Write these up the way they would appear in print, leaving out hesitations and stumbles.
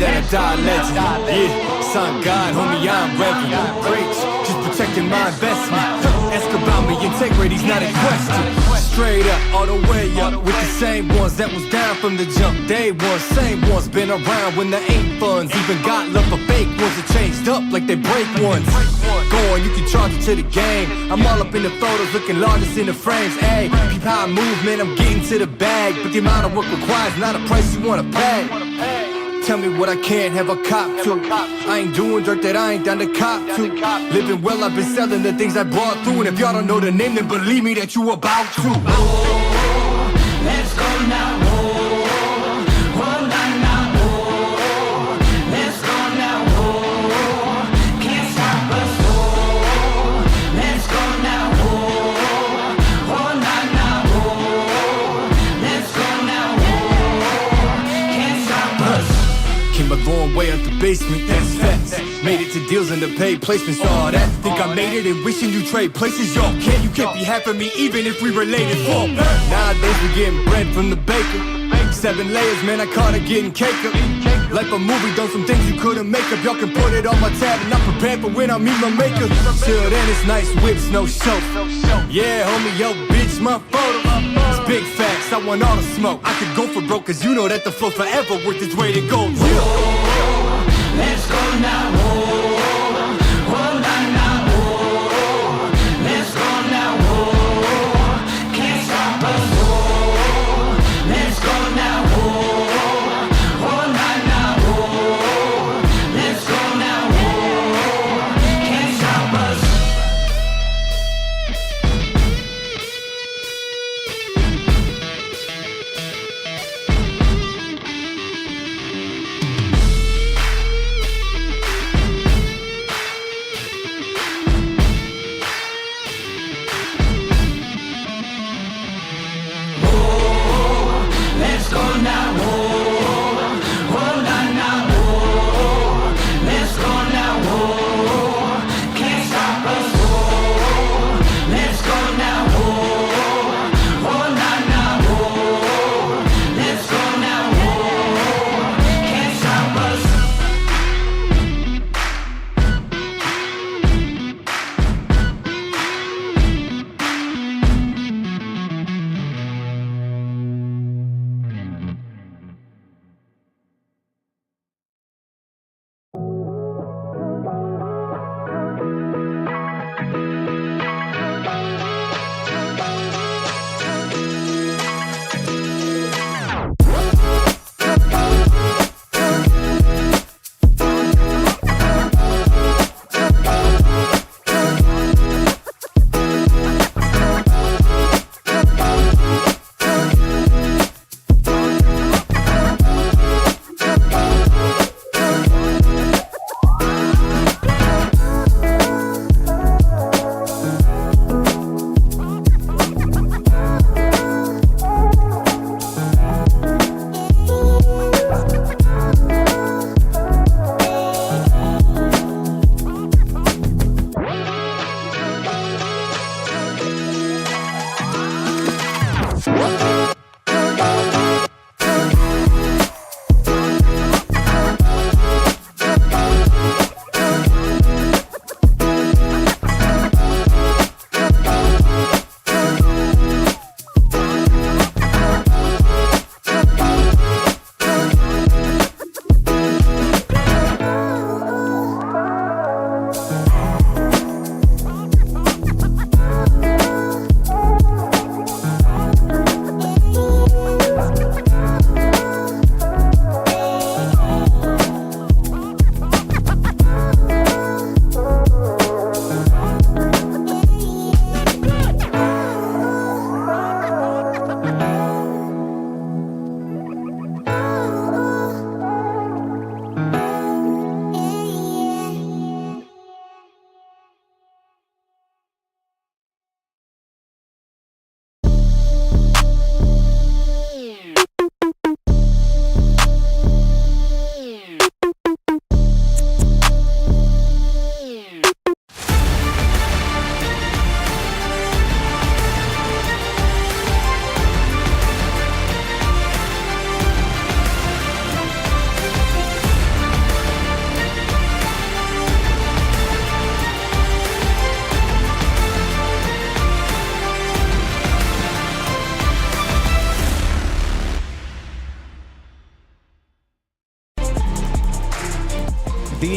that I die a legend. Yeah, son God, homie, I'm reverend. Preach, just protecting my investment. Ask about me, integrity's not a question. Straight up, all the way up, with the same ones that was down from the jump. Day one, same ones been around when there ain't funds. Even got love for fake ones that changed up like they break ones. Go on, you can charge it to the game. I'm all up in the photos, looking largest in the frames. Ayy, peep how I move, man, I'm getting to the bag. But the amount of work requires not a price you wanna pay. Tell me what I can't have a cop to. I ain't doing dirt that I ain't down to cop to. Living well, I've been selling the things I brought through. And if y'all don't know the name, then believe me that you about to. Oh, let's go now. Oh, oh, nah, nah, oh, let's go now. Oh, can't stop us. Oh, let's go now. Oh, oh, nah, nah, oh, let's go now. Oh, can't stop us. Came a long way out the basement, that's facts. Made it to deals and the paid placements, all that. Think I made it and wishing you trade places, y'all can't. You can't be half of me even if we related. Fuck. Nowadays we getting bread from the baker. 7 layers, man, I caught it getting cake up. Like a movie, done some things you couldn't make up. Y'all can put it on my tab and I'm prepared for when I meet my maker. Till then it's nice whips, no show. Yeah, homie, yo, bitch, my photo. It's big facts, I want all the smoke. I could go for broke, cause you know that the flow forever worth its weight in gold. Oh, let's go now. Oh, oh, nah, nah, oh, let's go now. Oh, can't stop us. Oh, let's go now. Oh, oh, nah, nah, oh, let's go now. Oh, can't stop us.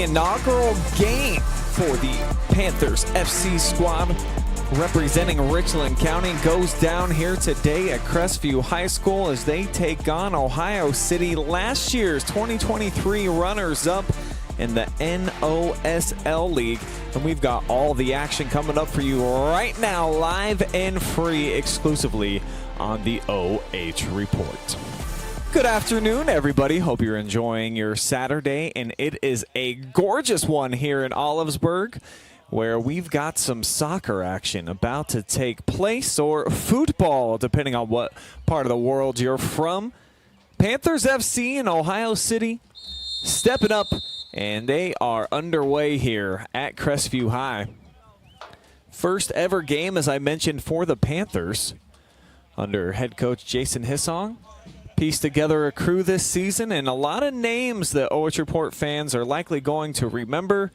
inaugural game for the Panthers FC squad representing Richland County goes down here today at Crestview High School as they take on Ohio City, last year's 2023 runners-up in the NOSL League. And we've got all the action coming up for you right now, live and free, exclusively on the OH Report. Good afternoon, everybody. Hope you're enjoying your Saturday, and it is a gorgeous one here in Olivesburg, where we've got some soccer action about to take place, or football, depending on what part of the world you're from. Panthers FC in Ohio City stepping up, and they are underway here at Crestview High. First ever game, as I mentioned, for the Panthers under head coach Jason Hissong. Pieced together a crew this season, and a lot of names that OH Report fans are likely going to remember.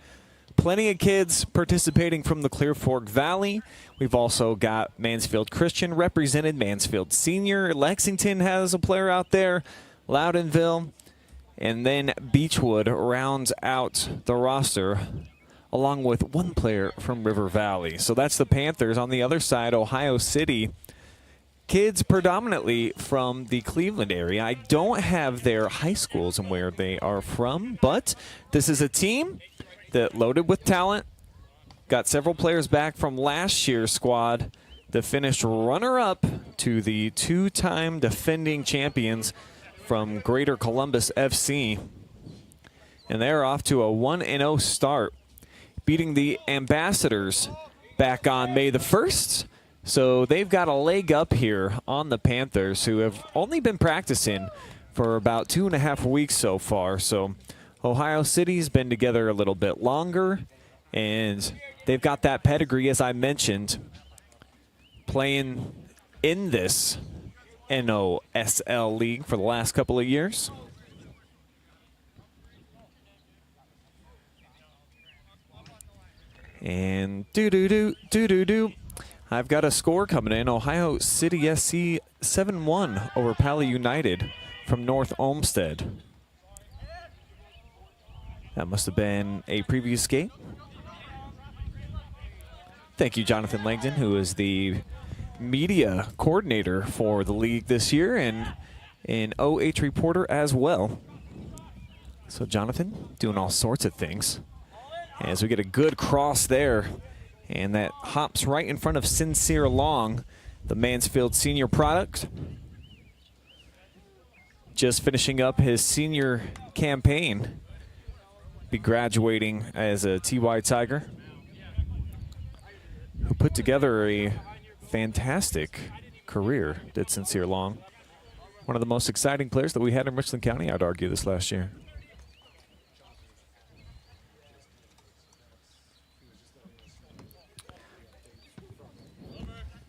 Plenty of kids participating from the Clear Fork Valley. We've also got Mansfield Christian represented, Mansfield Senior. Lexington has a player out there, Loudonville. And then Beechwood rounds out the roster, along with one player from River Valley. So that's the Panthers. On the other side, Ohio City. Kids predominantly from the Cleveland area. I don't have their high schools and where they are from, but this is a team that loaded with talent. Got several players back from last year's squad that finished runner-up to the two-time defending champions from Greater Columbus FC. And they're off to a 1-0 start, beating the Ambassadors back on May the 1st. So they've got a leg up here on the Panthers, who have only been practicing for about 2.5 weeks so far. So Ohio City's been together a little bit longer, and they've got that pedigree, as I mentioned, playing in this NOSL league for the last couple of years. And do-do-do. I've got a score coming in. Ohio City SC 7-1 over Pali United from North Olmsted. That must have been a previous game. Thank you, Jonathan Langdon, who is the media coordinator for the league this year and an OH reporter as well. So Jonathan doing all sorts of things. As we get a good cross there. And that hops right in front of Sincere Long, the Mansfield senior product. Just finishing up his senior campaign. Be graduating as a TY Tiger, who put together a fantastic career, did Sincere Long. One of the most exciting players that we had in Richland County, I'd argue, this last year.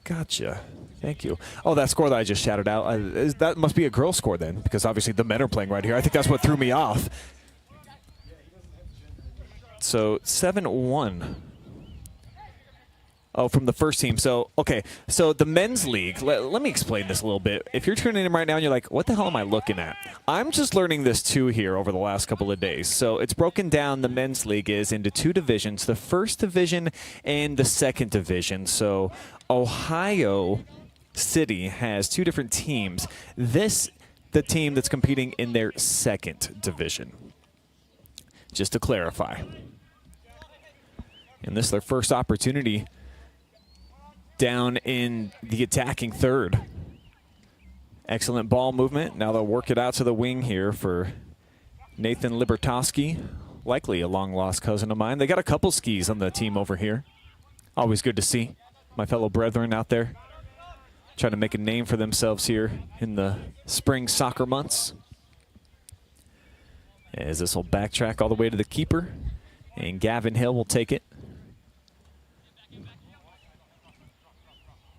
Gotcha. Thank you. Oh, that score that I just shouted out, that must be a girl score then, because obviously the men are playing right here. I think that's what threw me off. So 7-1. Oh, from the first team. So, okay. So the men's league, let me explain this a little bit. If you're tuning in right now and you're like, what the hell am I looking at? I'm just learning this too here over the last couple of days. So it's broken down, the men's league is into two divisions, the first division and the second division. So Ohio City has two different teams. This, the team that's competing in their second division. Just to clarify. And this is their first opportunity down in the attacking third. Excellent ball movement. Now they'll work it out to the wing here for Nathan Libertoski, likely a long-lost cousin of mine. They got a couple skis on the team over here. Always good to see my fellow brethren out there trying to make a name for themselves here in the spring soccer months. As this will backtrack all the way to the keeper, and Gavin Hill will take it.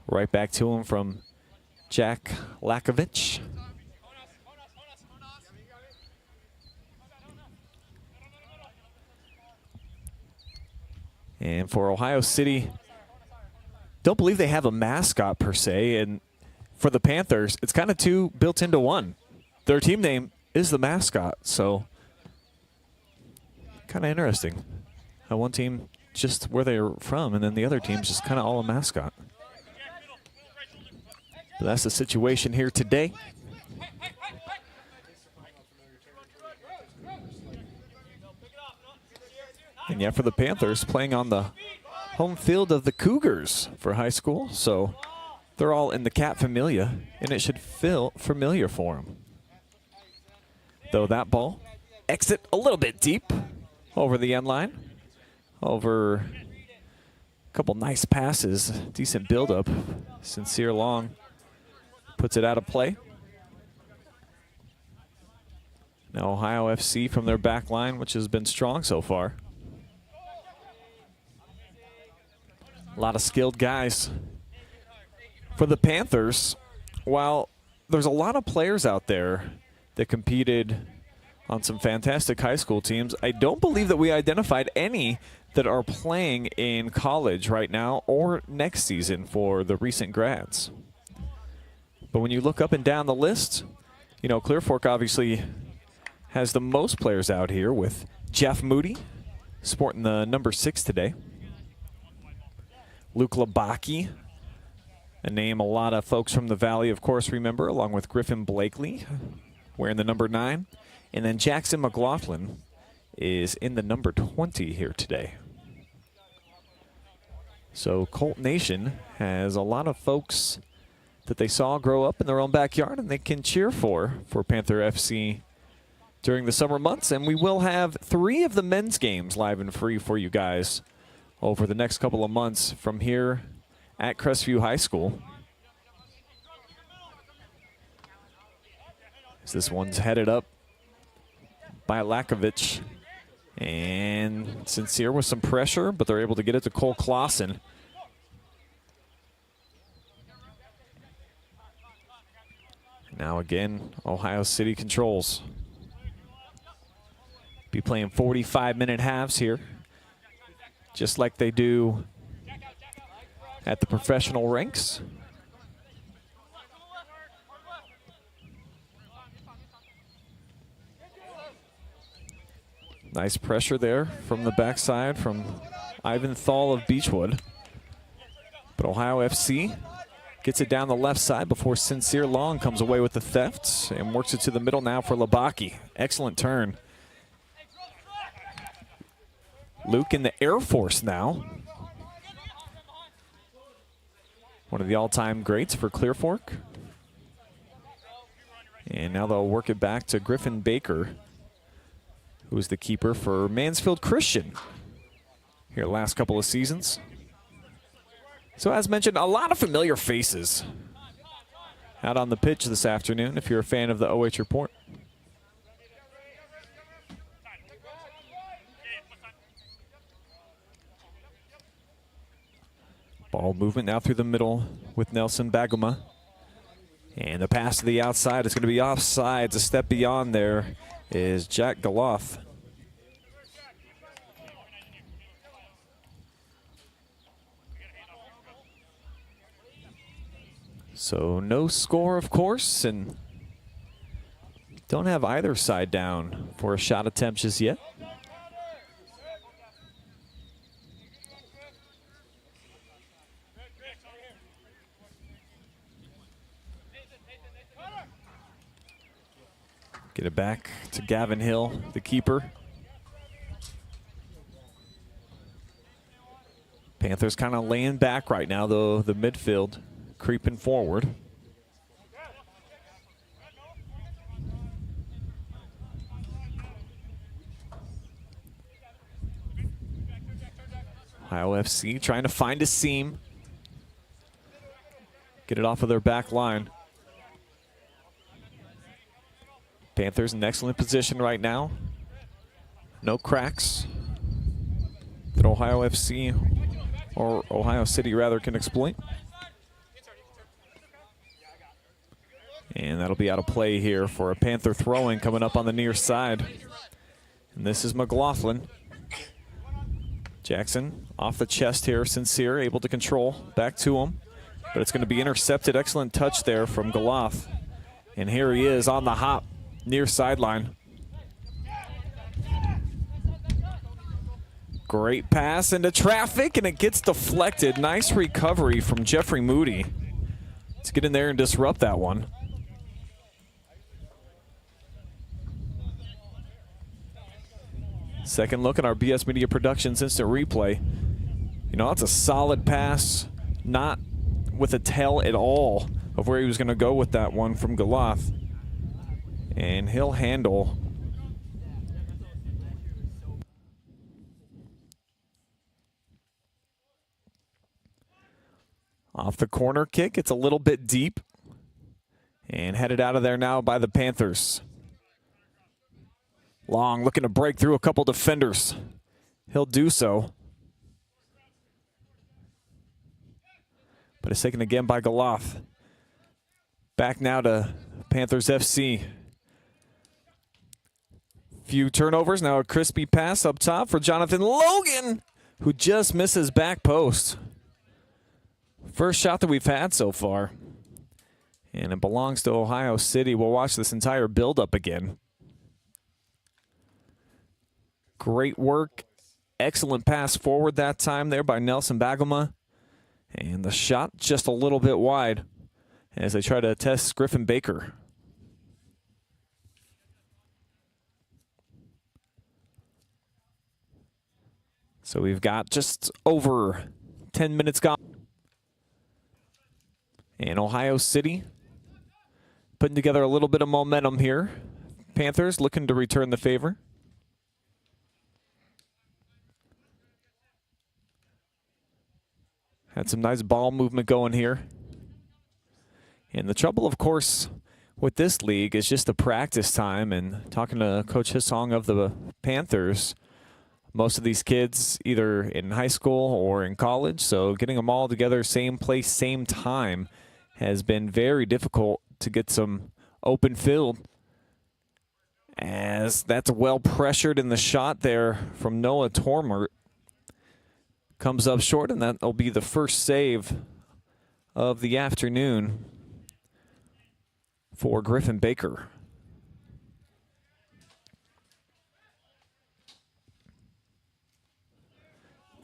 Right back to him from Jack Lakovich. And for Ohio City, don't believe they have a mascot per se. And for the Panthers, it's kind of two built into one. Their team name is the mascot, so Kind of interesting how one team just where they're from and then the other team's just kind of all a mascot. But that's the situation here today. And yeah, for the Panthers, playing on the home field of the Cougars for high school. So they're all in the Cat Familia, and it should feel familiar for them. Though that ball, exit a little bit deep over the end line. Over a couple nice passes, decent buildup. Sincere Long puts it out of play. Now Ohio FC from their back line, which has been strong so far. A lot of skilled guys. For the Panthers, while there's a lot of players out there that competed on some fantastic high school teams, I don't believe that we identified any that are playing in college right now or next season for the recent grads. But when you look up and down the list, you know, Clear Fork obviously has the most players out here with Jeff Moody sporting the number 6 today. Luke Labaki, a name a lot of folks from the Valley, of course, remember, along with Griffin Blakely, wearing the number 9. And then Jackson McLaughlin is in the number 20 here today. So Colt Nation has a lot of folks that they saw grow up in their own backyard and they can cheer for Panther FC during the summer months. And we will have 3 of the men's games live and free for you guys over the next couple of months from here at Crestview High School. As this one's headed up by Lakovich. And Sincere with some pressure, but they're able to get it to Cole Clausen. Now again, Ohio City controls. Be playing 45-minute halves here, just like they do at the professional ranks. Nice pressure there from the backside from Ivan Thal of Beechwood. But Ohio FC gets it down the left side before Sincere Long comes away with the theft and works it to the middle now for Labaki. Excellent turn. Luke in the Air Force now. One of the all-time greats for Clear Fork. And now they'll work it back to Griffin Baker, who was the keeper for Mansfield Christian here last couple of seasons. So as mentioned, a lot of familiar faces out on the pitch this afternoon if you're a fan of the OH Report. Ball movement now through the middle with Nelson Baguma. And the pass to the outside is going to be offsides. A step beyond there is Jack Galoth. So no score, of course, and don't have either side down for a shot attempt just yet. Get it back to Gavin Hill, the keeper. Panthers kind of laying back right now, though, the midfield creeping forward. Ohio FC trying to find a seam. Get it off of their back line. Panthers in excellent position right now. No cracks that Ohio FC, or Ohio City rather, can exploit. And that'll be out of play here for a Panther throw-in coming up on the near side. And this is McLaughlin. Jackson off the chest here, Sincere, able to control, back to him. But it's going to be intercepted. Excellent touch there from Galoth. And here he is on the hop, near sideline. Great pass into traffic, and it gets deflected. Nice recovery from Jeffrey Moody. Let's get in there and disrupt that one. Second look at our BS Media Productions instant replay. You know, that's a solid pass, not with a tell at all of where he was going to go with that one from Goloth. And he'll handle. Off the corner kick, it's a little bit deep. And headed out of there now by the Panthers. Long looking to break through a couple defenders. He'll do so. But it's taken again by Goloth. Back now to Panthers FC. Few turnovers, now a crispy pass up top for Jonathan Logan, who just misses back post. First shot that we've had so far. And it belongs to Ohio City. We'll watch this entire build-up again. Great work. Excellent pass forward that time there by Nelson Baguma. And the shot just a little bit wide as they try to test Griffin Baker. So we've got just over 10 minutes gone. And Ohio City putting together a little bit of momentum here. Panthers looking to return the favor. Had some nice ball movement going here. And the trouble, of course, with this league is just the practice time. And talking to Coach Hissong of the Panthers, most of these kids either in high school or in college, so getting them all together, same place, same time, has been very difficult to get some open field. As that's well pressured in the shot there from Noah Tormert. Comes up short, and that'll be the first save of the afternoon for Griffin Baker.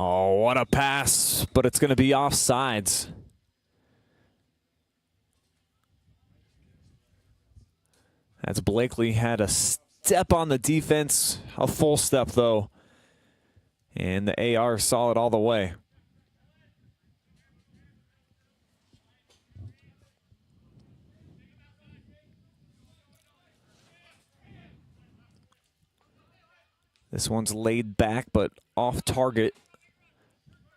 Oh, what a pass, but it's going to be offsides. As Blakely had a step on the defense, a full step though. And the AR saw it all the way. This one's laid back, but off target.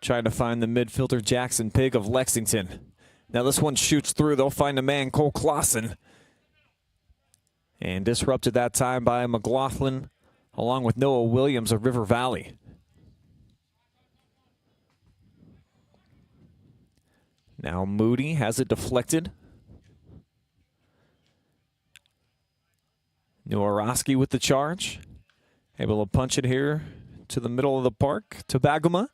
Trying to find the midfielder Jackson Pig of Lexington. Now this one shoots through. They'll find a man, Cole Clausen. And disrupted that time by McLaughlin, along with Noah Williams of River Valley. Now Moody has it deflected. Noworoski with the charge. Able to punch it here to the middle of the park to Baguma.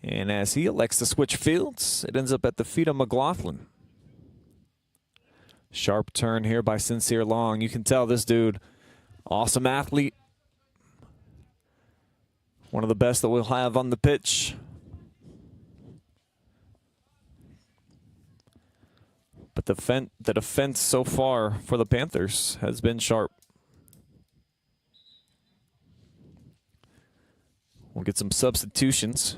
And as he elects to switch fields, it ends up at the feet of McLaughlin. Sharp turn here by Sincere Long. You can tell this dude, awesome athlete. One of the best that we'll have on the pitch. But the defense so far for the Panthers has been sharp. We'll get some substitutions.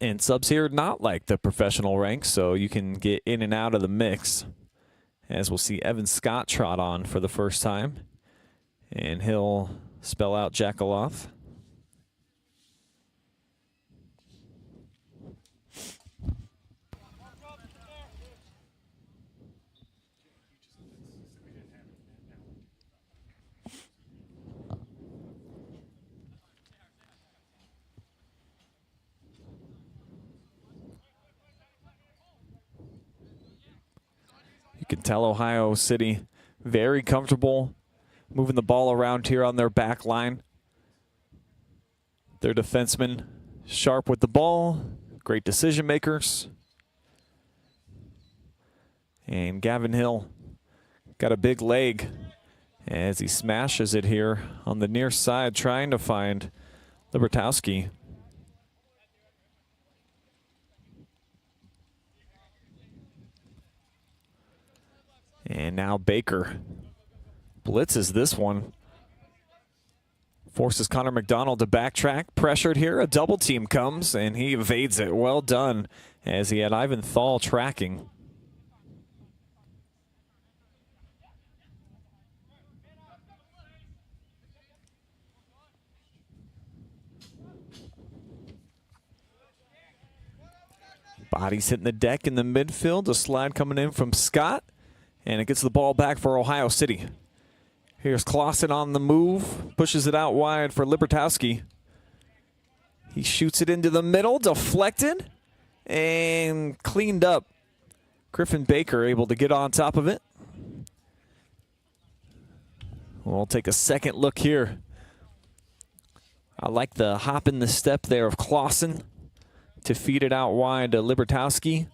And subs here not like the professional ranks, so you can get in and out of the mix. As we'll see Evan Scott trot on for the first time. And he'll spell out Jack Goloth. You can tell Ohio City very comfortable moving the ball around here on their back line. Their defensemen sharp with the ball, great decision makers. And Gavin Hill got a big leg as he smashes it here on the near side, trying to find Libertowski. And now Baker blitzes this one. Forces Connor McDonald to backtrack. Pressured here. A double team comes, and he evades it. Well done, as he had Ivan Thal tracking. Bodies hitting the deck in the midfield. A slide coming in from Scott. And it gets the ball back for Ohio City. Here's Clausen on the move. Pushes it out wide for Libertowski. He shoots it into the middle. Deflected. And cleaned up. Griffin Baker able to get on top of it. We'll take a second look here. I like the hop in the step there of Clausen to feed it out wide to Libertowski.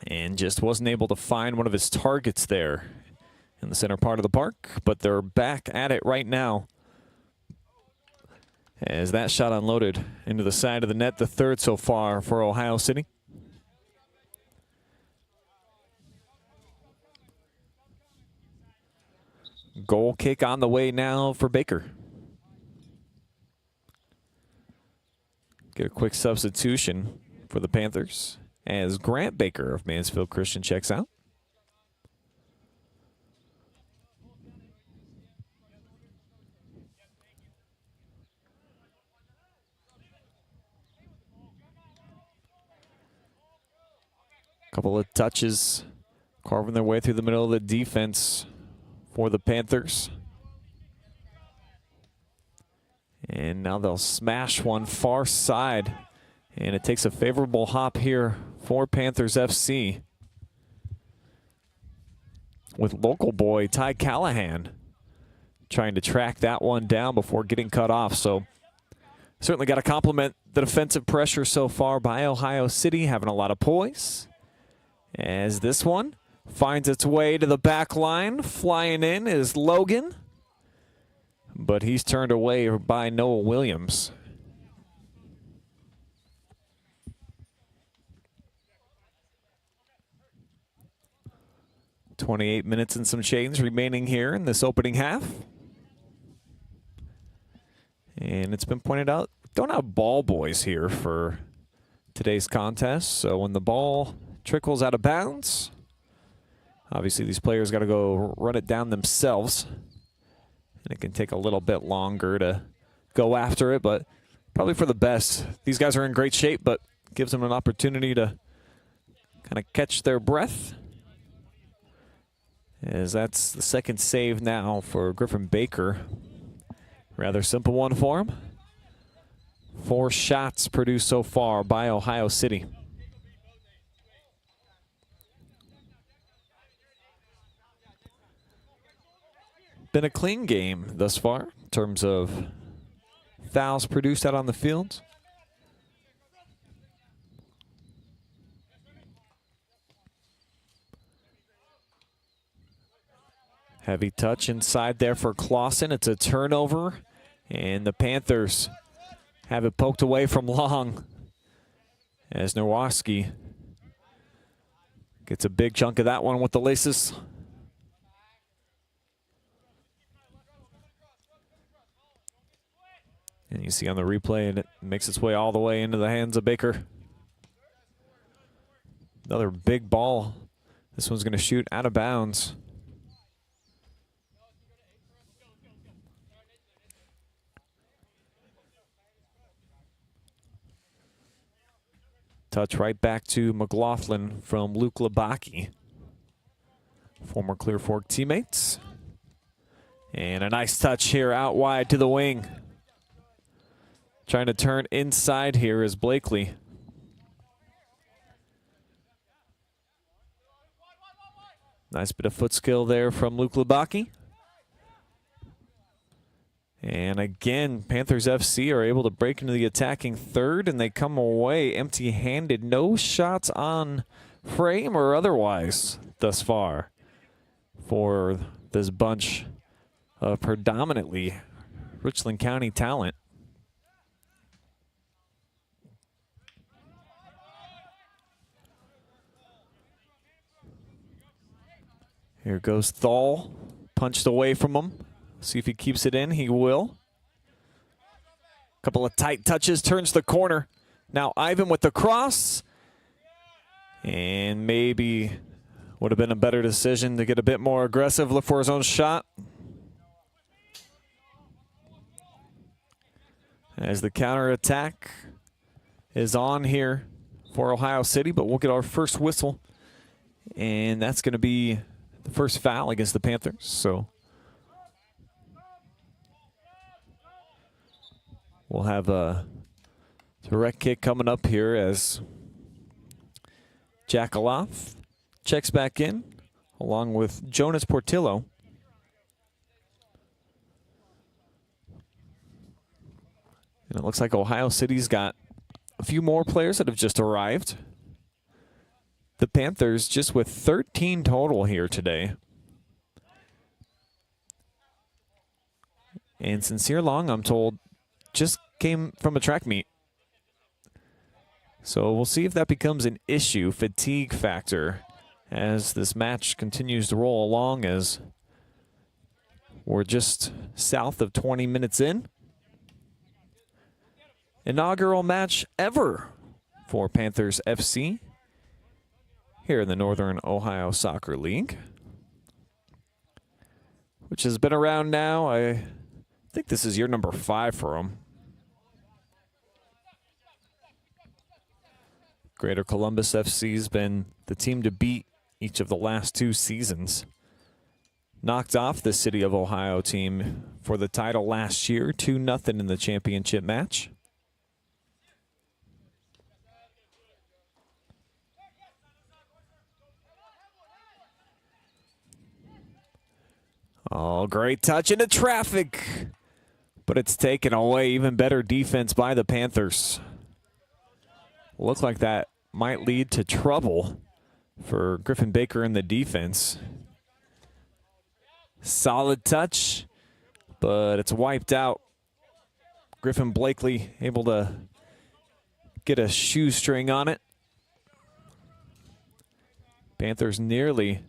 And just wasn't able to find one of his targets there in the center part of the park. But they're back at it right now, as that shot unloaded into the side of the net, the third so far for Ohio City. Goal kick on the way now for Baker. Get a quick substitution for the Panthers as Grant Baker of Mansfield Christian checks out. Couple of touches, carving their way through the middle of the defense for the Panthers. And now they'll smash one far side. And it takes a favorable hop here for Panthers FC, with local boy Ty Callahan trying to track that one down before getting cut off. So certainly got to compliment the defensive pressure so far by Ohio City, having a lot of poise. As this one finds its way to the back line, flying in is Logan, but he's turned away by Noah Williams. 28 minutes and some change remaining here in this opening half. And it's been pointed out, don't have ball boys here for today's contest. So when the ball trickles out of bounds, obviously these players got to go run it down themselves. And it can take a little bit longer to go after it, but probably for the best. These guys are in great shape, but gives them an opportunity to kind of catch their breath, as that's the second save now for Griffin Baker. Rather simple one for him. 4 shots produced so far by Ohio City. Been a clean game thus far in terms of fouls produced out on the field. Heavy touch inside there for Clausen. It's a turnover, and the Panthers have it poked away from long as Nowoski gets a big chunk of that one with the laces. And you see on the replay, and it makes its way all the way into the hands of Baker. Another big ball. This one's going to shoot out of bounds. Touch right back to McLaughlin from Luke Labaki, former Clear Fork teammates. And a nice touch here out wide to the wing. Trying to turn inside here is Blakely. Nice bit of foot skill there from Luke Labaki. And again, Panthers FC are able to break into the attacking third, and they come away empty-handed. No shots on frame or otherwise thus far for this bunch of predominantly Richland County talent. Here goes Thal. Punched away from him. See if he keeps it in. He will. Couple of tight touches. Turns the corner. Now Ivan with the cross. And maybe would have been a better decision to get a bit more aggressive. Look for his own shot. As the counterattack is on here for Ohio City, but we'll get our first whistle. And that's going to be the first foul against the Panthers. So we'll have a direct kick coming up here as Jackaloff checks back in along with Jonas Portillo. And it looks like Ohio City's got a few more players that have just arrived. The Panthers just with 13 total here today. And Sincere Long, I'm told, just came from a track meet. So we'll see if that becomes an issue, fatigue factor, as this match continues to roll along, as we're just south of 20 minutes in. Inaugural match ever for Panthers FC here in the Northern Ohio Soccer League, which has been around now. I think this is year number 5 for them. Greater Columbus FC's been the team to beat each of the last 2 seasons. Knocked off the City of Ohio team for the title last year, 2-0 in the championship match. Oh, great touch into traffic, but it's taken away. Even better defense by the Panthers. Looks like that might lead to trouble for Griffin Baker in the defense. Solid touch, but it's wiped out. Griffin Blakely able to get a shoestring on it. Panthers nearly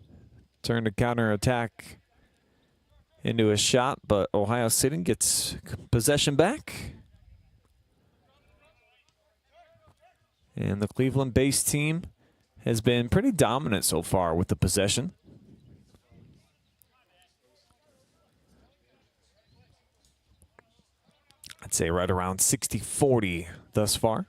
turned a counterattack into a shot, but Ohio City gets possession back. And the Cleveland-based team has been pretty dominant so far with the possession. I'd say right around 60-40 thus far.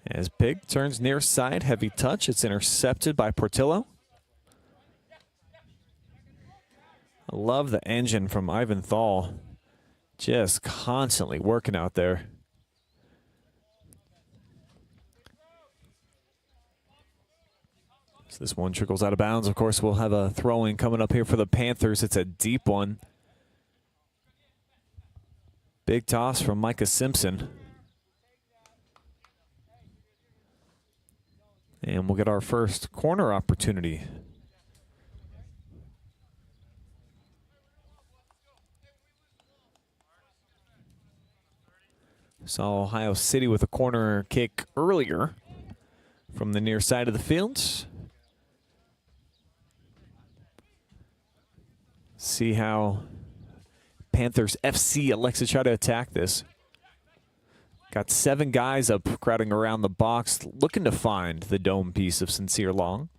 As Pig turns near side, heavy touch. It's intercepted by Portillo. I love the engine from Ivan Thal. Just constantly working out there. So this one trickles out of bounds. Of course, we'll have a throw-in coming up here for the Panthers. It's a deep one. Big toss from Micah Simpson. And we'll get our first corner opportunity. Saw Ohio City with a corner kick earlier from the near side of the field. See how Panthers FC elects to try to attack this. Got 7 guys up crowding around the box, looking to find the dome piece of Sincere Long.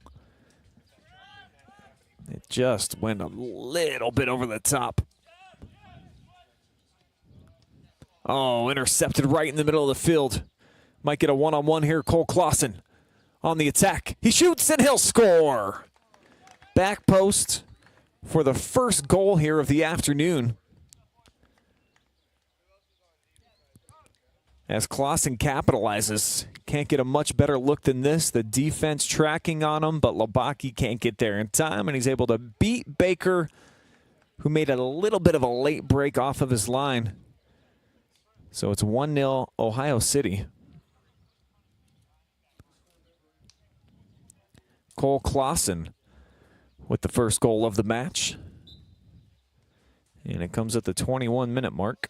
It just went a little bit over the top. Oh, intercepted right in the middle of the field. Might get a one-on-one here. Cole Clausen on the attack. He shoots and he'll score. Back post for the first goal here of the afternoon. As Clausen capitalizes. Can't get a much better look than this. The defense tracking on him, but Labaki can't get there in time, and he's able to beat Baker, who made a little bit of a late break off of his line. So it's 1-0 Ohio City. Cole Clausen with the first goal of the match. And it comes at the 21-minute mark.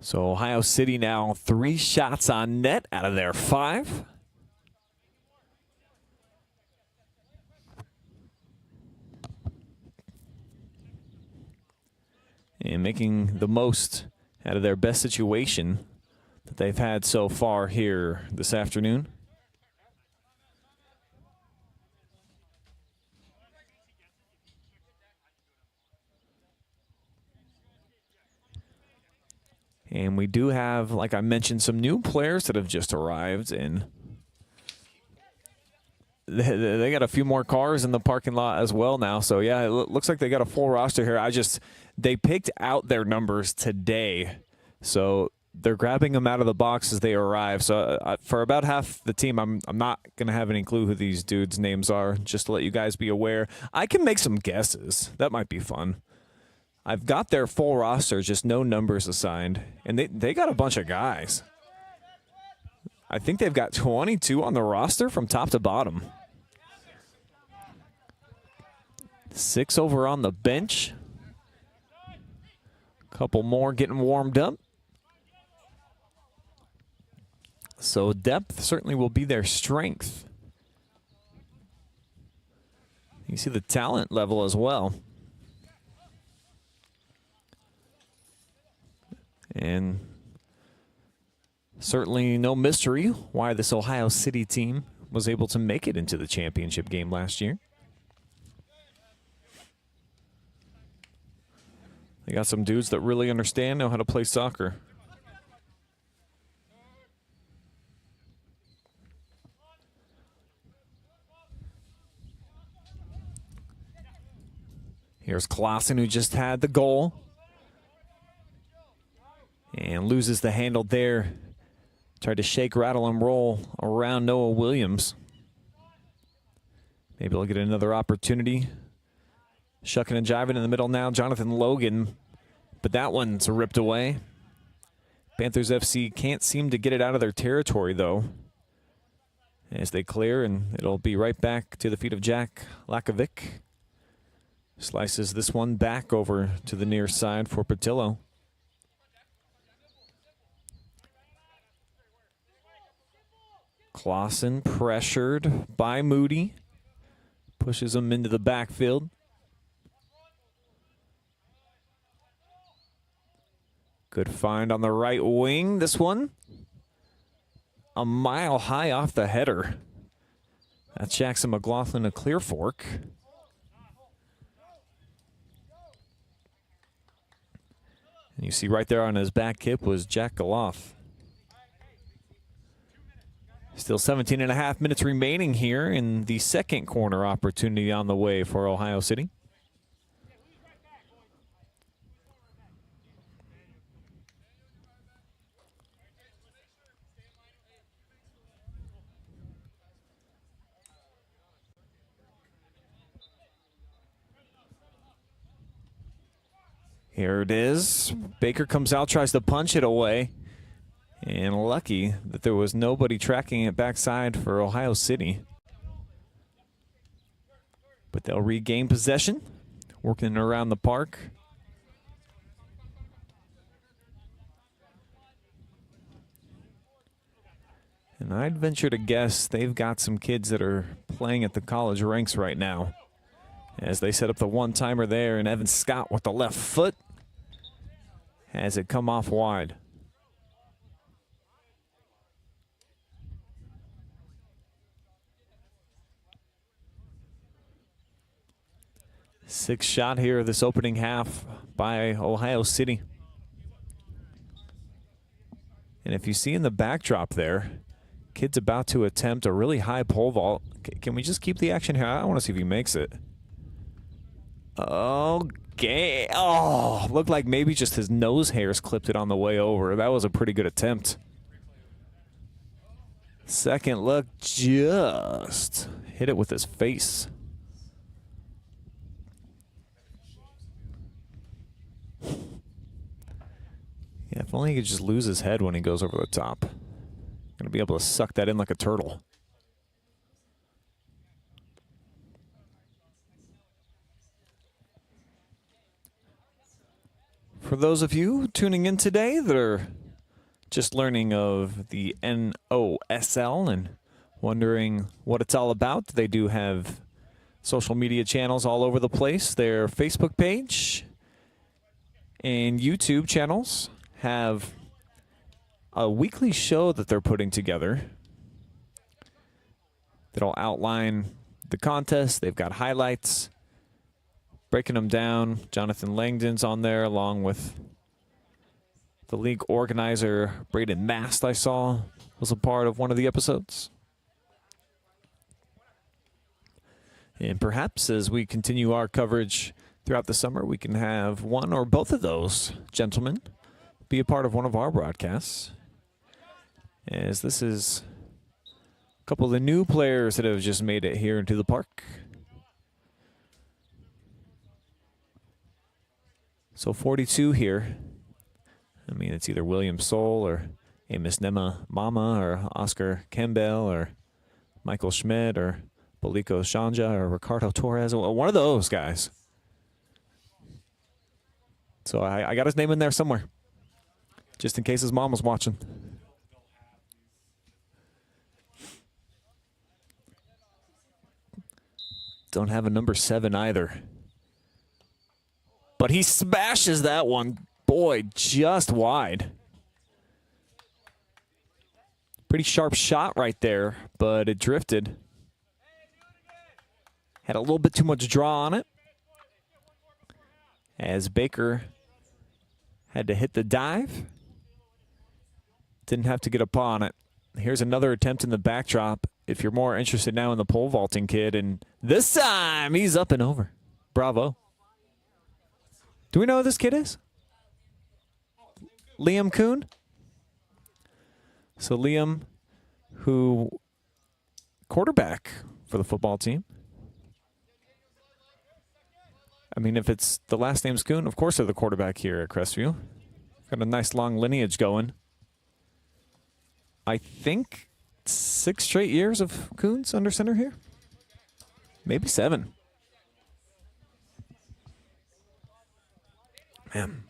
So Ohio City now 3 shots on net out of their 5. And making the most out of their best situation that they've had so far here this afternoon. And we do have, like I mentioned, some new players that have just arrived, and they got a few more cars in the parking lot as well now. So, yeah, it looks like they got a full roster here. They picked out their numbers today, so they're grabbing them out of the box as they arrive. So for about half the team, I'm not going to have any clue who these dudes' names are, just to let you guys be aware. I can make some guesses. That might be fun. I've got their full roster, just no numbers assigned. And they got a bunch of guys. I think they've got 22 on the roster from top to bottom. 6 over on the bench. A couple more getting warmed up. So depth certainly will be their strength. You see the talent level as well. And certainly no mystery why this Ohio City team was able to make it into the championship game last year. They got some dudes that really understand, know how to play soccer. Here's Clausen, who just had the goal. And loses the handle there. Tried to shake, rattle, and roll around Noah Williams. Maybe he'll get another opportunity. Shucking and jiving in the middle now, Jonathan Logan. But that one's ripped away. Panthers FC can't seem to get it out of their territory, though, as they clear, and it'll be right back to the feet of Jack Lakovic. Slices this one back over to the near side for Patillo. Clausen pressured by Moody. Pushes him into the backfield. Good find on the right wing. This one a mile high off the header. That's Jackson McLaughlin of Clear Fork. And you see right there on his back hip was Jack Galoff. Still 17.5 minutes remaining here in the second corner opportunity on the way for Ohio City. Here it is. Baker comes out, tries to punch it away. And lucky that there was nobody tracking it backside for Ohio City. But they'll regain possession, working around the park. And I'd venture to guess they've got some kids that are playing at the college ranks right now, as they set up the one-timer there, and Evan Scott with the left foot has it come off wide. Sixth shot here this opening half by Ohio City. And if you see in the backdrop there, kid's about to attempt a really high pole vault. Can we just keep the action here? I want to see if he makes it. Okay. Oh, looked like maybe just his nose hairs clipped it on the way over. That was a pretty good attempt. Second look, just hit it with his face. Yeah, if only he could just lose his head when he goes over the top. Gonna be able to suck that in like a turtle. For those of you tuning in today that are just learning of the NOSL and wondering what it's all about, they do have social media channels all over the place. Their Facebook page and YouTube channels have a weekly show that they're putting together that'll outline the contest. They've got highlights, breaking them down. Jonathan Langdon's on there along with the league organizer, Braden Mast, I saw, was a part of one of the episodes. And perhaps as we continue our coverage throughout the summer, we can have one or both of those gentlemen be a part of one of our broadcasts. As this is a couple of the new players that have just made it here into the park. So 42 here. I mean, it's either William Soul or Amos Nema Mama or Oscar Campbell or Michael Schmidt or Boliko Shanja or Ricardo Torres. One of those guys. So I got his name in there somewhere, just in case his mom was watching. Don't have a number 7 either. But he smashes that one. Boy, just wide. Pretty sharp shot right there, but it drifted. Had a little bit too much draw on it, as Baker had to hit the dive. Didn't have to get up on it. Here's another attempt in the backdrop if you're more interested now in the pole vaulting kid. And this time, he's up and over. Bravo. Do we know who this kid is? Liam Kuhn? So Liam, who quarterback for the football team. I mean, if it's the last name's Kuhn, of course they're the quarterback here at Crestview. Got a nice long lineage going. I think 6 straight years of Kuhn's under center here. Maybe 7. Man.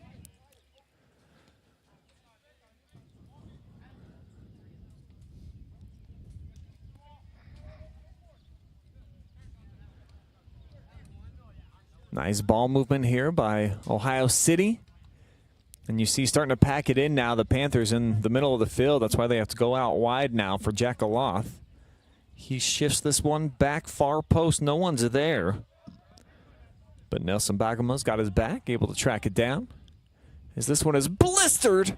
Nice ball movement here by Ohio City. And you see starting to pack it in now, the Panthers in the middle of the field. That's why they have to go out wide now for Jack Aloth. He shifts this one back far post. No one's there. But Nelson Bagama's got his back, able to track it down. As this one is blistered.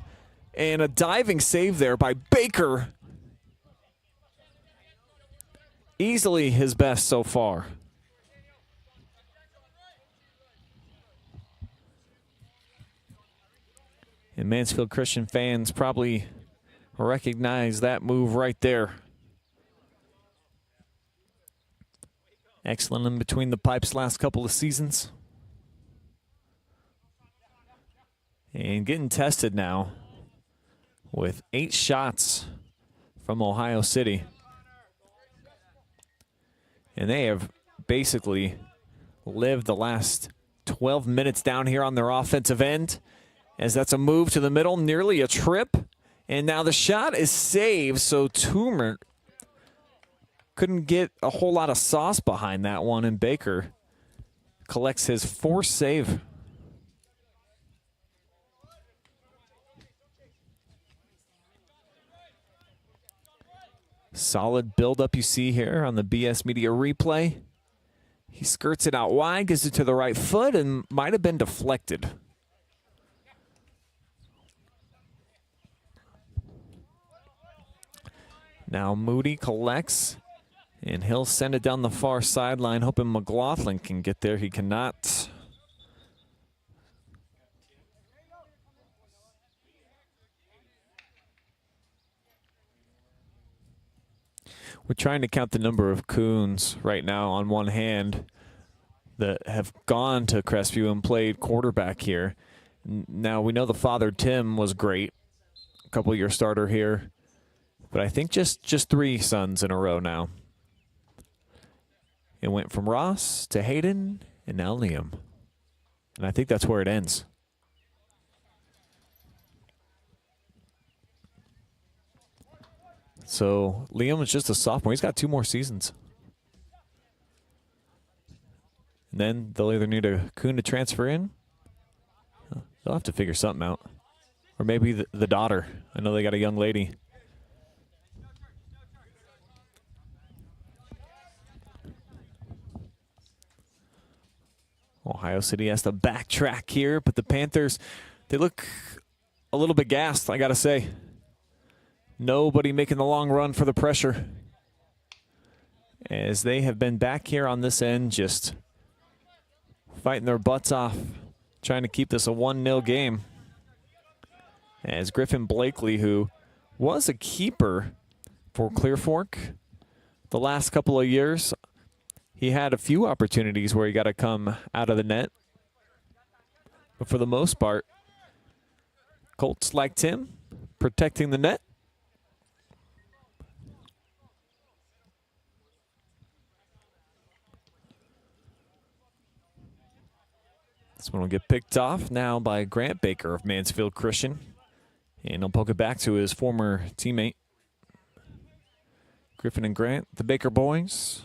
And a diving save there by Baker. Easily his best so far. And Mansfield Christian fans probably recognize that move right there. Excellent in between the pipes last couple of seasons. And getting tested now with 8 shots from Ohio City. And they have basically lived the last 12 minutes down here on their offensive end. As that's a move to the middle, nearly a trip. And now the shot is saved, so Toomer couldn't get a whole lot of sauce behind that one, and Baker collects his 4th save. Solid build-up you see here on the BS Media replay. He skirts it out wide, gives it to the right foot, and might have been deflected. Now Moody collects, and he'll send it down the far sideline, hoping McLaughlin can get there. He cannot. We're trying to count the number of Coons right now on one hand that have gone to Crestview and played quarterback here. Now, we know the father, Tim, was great, a couple-year starter here. But I think just 3 sons in a row now. It went from Ross to Hayden and now Liam. And I think that's where it ends. So Liam is just a sophomore. He's got 2 more seasons. And then they'll either need a Coon to transfer in. They'll have to figure something out. Or maybe the daughter. I know they got a young lady. Ohio City has to backtrack here, but the Panthers, they look a little bit gassed, I got to say. Nobody making the long run for the pressure, as they have been back here on this end just fighting their butts off, trying to keep this a 1-0 game. As Griffin Blakely, who was a keeper for Clear Fork the last couple of years, he had a few opportunities where he got to come out of the net. But for the most part, Colts liked him protecting the net. This one will get picked off now by Grant Baker of Mansfield Christian. And he'll poke it back to his former teammate. Griffin and Grant, the Baker boys.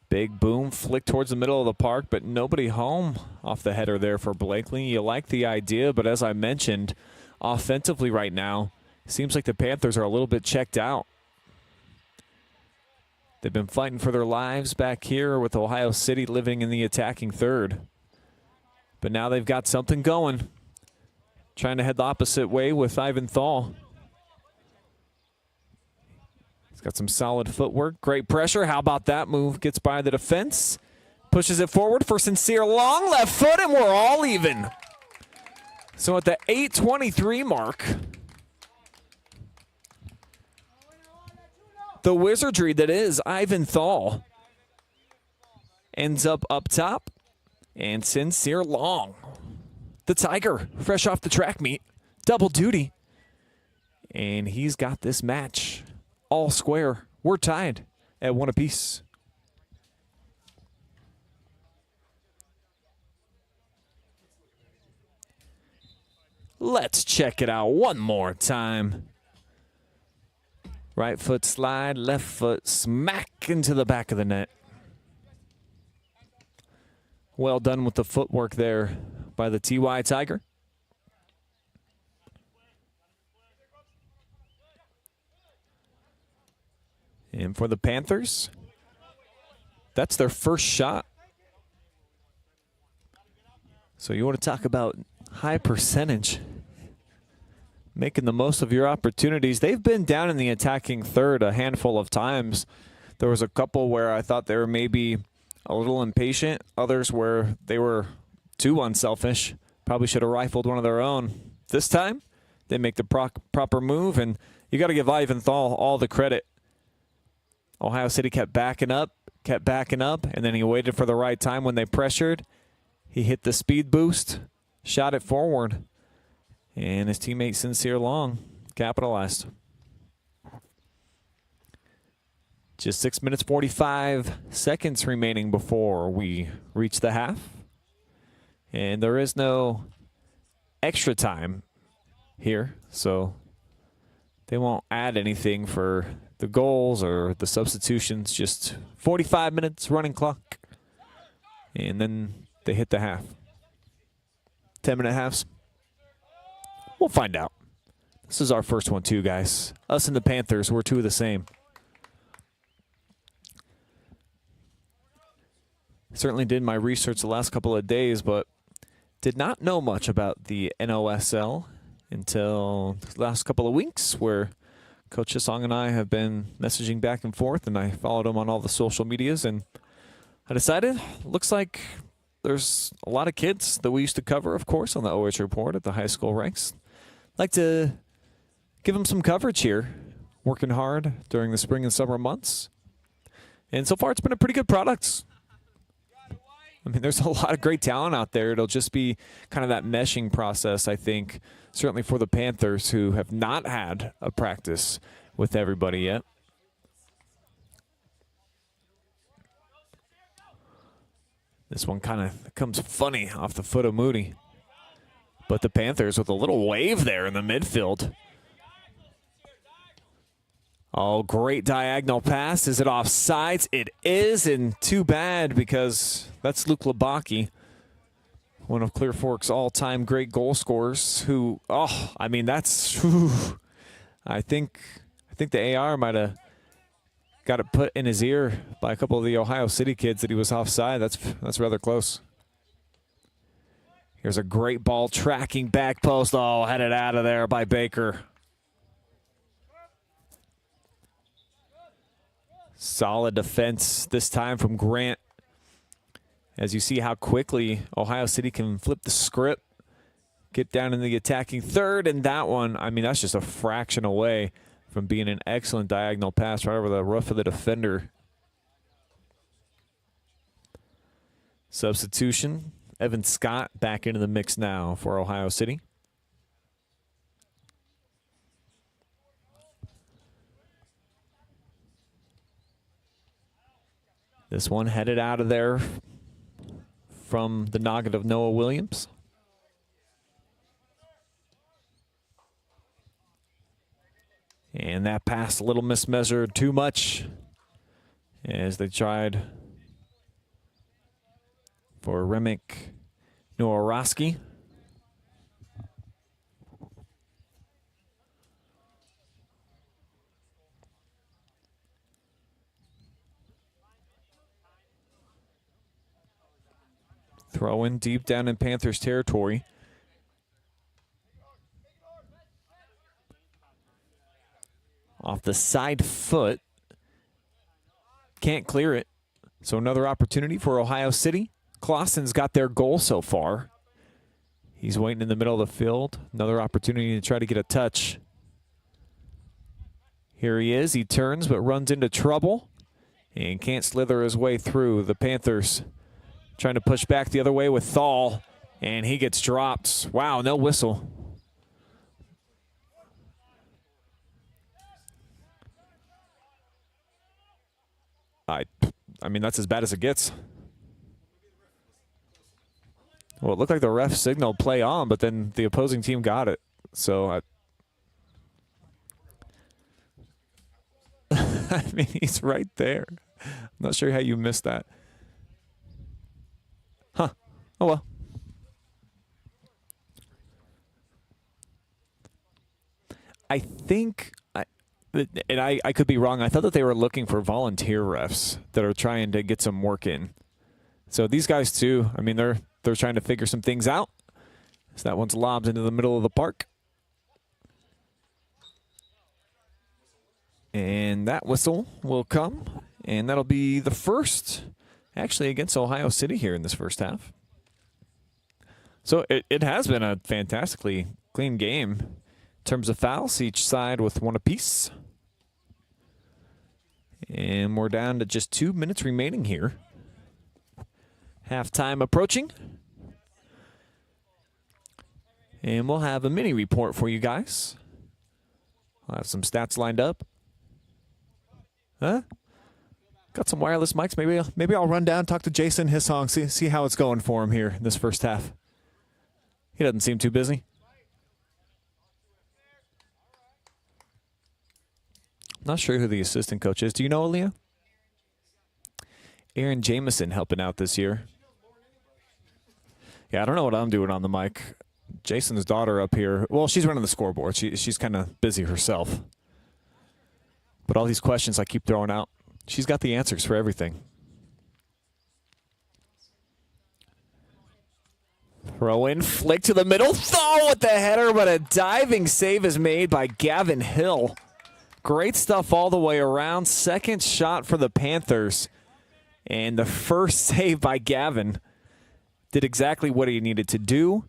Big boom, flick towards the middle of the park, but nobody home off the header there for Blakely. You like the idea, but as I mentioned, offensively right now, seems like the Panthers are a little bit checked out. They've been fighting for their lives back here with Ohio City living in the attacking third. But now they've got something going. Trying to head the opposite way with Ivan Thal. He's got some solid footwork. Great pressure. How about that move? Gets by the defense. Pushes it forward for Sincere Long. Left foot, and we're all even. So at the 8:23 mark, the wizardry that is Ivan Thal ends up top, and Sincere Long, the Tiger, fresh off the track meet, double duty, and he's got this match all square. We're tied at 1 apiece. Let's check it out one more time. Right foot slide, left foot smack into the back of the net. Well done with the footwork there by the TY Tiger. And for the Panthers, that's their first shot. So you want to talk about high percentage, making the most of your opportunities. They've been down in the attacking third a handful of times. There was a couple where I thought they were maybe a little impatient, others where they were too unselfish, probably should have rifled one of their own. This time, they make the proper move, and you got to give Ivan Thal all the credit. Ohio City kept backing up, and then he waited for the right time when they pressured. He hit the speed boost, shot it forward, and his teammate Sincere Long capitalized. Just 6 minutes, 45 seconds remaining before we reach the half. And there is no extra time here, so they won't add anything for the goals or the substitutions. Just 45 minutes running clock, and then they hit the half. 10-minute halves. We'll find out. This is our first one too, guys. Us and the Panthers, we're two of the same. Certainly did my research the last couple of days, but did not know much about the NOSL until the last couple of weeks, where Coach Chisong and I have been messaging back and forth, and I followed him on all the social medias, and I decided, looks like there's a lot of kids that we used to cover, of course, on the OH Report at the high school ranks. I'd like to give them some coverage here, working hard during the spring and summer months. And so far, it's been a pretty good product. I mean, there's a lot of great talent out there. It'll just be kind of that meshing process, I think, certainly for the Panthers, who have not had a practice with everybody yet. This one kind of comes funny off the foot of Moody. But the Panthers with a little wave there in the midfield. Oh, great diagonal pass. Is it offsides? It is, and too bad because that's Luke Labaki, one of Clear Fork's all-time great goal scorers who, oh, I mean, that's, whew, I think the AR might have got it put in his ear by a couple of the Ohio City kids that he was offside. That's rather close. Here's a great ball tracking back post. Oh, headed out of there by Baker. Solid defense this time from Grant. As you see how quickly Ohio City can flip the script, get down in the attacking third, and that one, I mean, that's just a fraction away from being an excellent diagonal pass right over the roof of the defender. Substitution, Evan Scott back into the mix now for Ohio City. This one headed out of there from the noggin of Noah Williams. And that pass a little mismeasured too much as they tried for Remick Noworoski. Throw in deep down in Panthers territory. Off the side foot. Can't clear it. So another opportunity for Ohio City. Clausen's got their goal so far. He's waiting in the middle of the field. Another opportunity to try to get a touch. Here he is. He turns but runs into trouble and can't slither his way through. The Panthers trying to push back the other way with Thal, and he gets dropped. Wow, no whistle. I mean, that's as bad as it gets. Well, it looked like the ref signaled play on, but then the opposing team got it. So, I mean, he's right there. I'm not sure how you missed that. Huh. Oh, well. I think, and I could be wrong, I thought that they were looking for volunteer refs that are trying to get some work in. So these guys, too, I mean, they're trying to figure some things out. So that one's lobs into the middle of the park. And that whistle will come, and that'll be the first, actually, against Ohio City here in this first half. So it has been a fantastically clean game in terms of fouls, each side with one apiece. And we're down to just 2 minutes remaining here. Halftime approaching. And we'll have a mini report for you guys. I'll have some stats lined up. Huh? Got some wireless mics. Maybe I'll run down, talk to Jason, his song, see how it's going for him here in this first half. He doesn't seem too busy. Not sure who the assistant coach is. Do you know, Aaliyah? Aaron Jameson helping out this year. Yeah, I don't know what I'm doing on the mic. Jason's daughter up here, well, she's running the scoreboard. She's kind of busy herself. But all these questions I keep throwing out, she's got the answers for everything. Throw in, flick to the middle. Throw with the header, but a diving save is made by Gavin Hill. Great stuff all the way around. Second shot for the Panthers. And the first save by Gavin did exactly what he needed to do.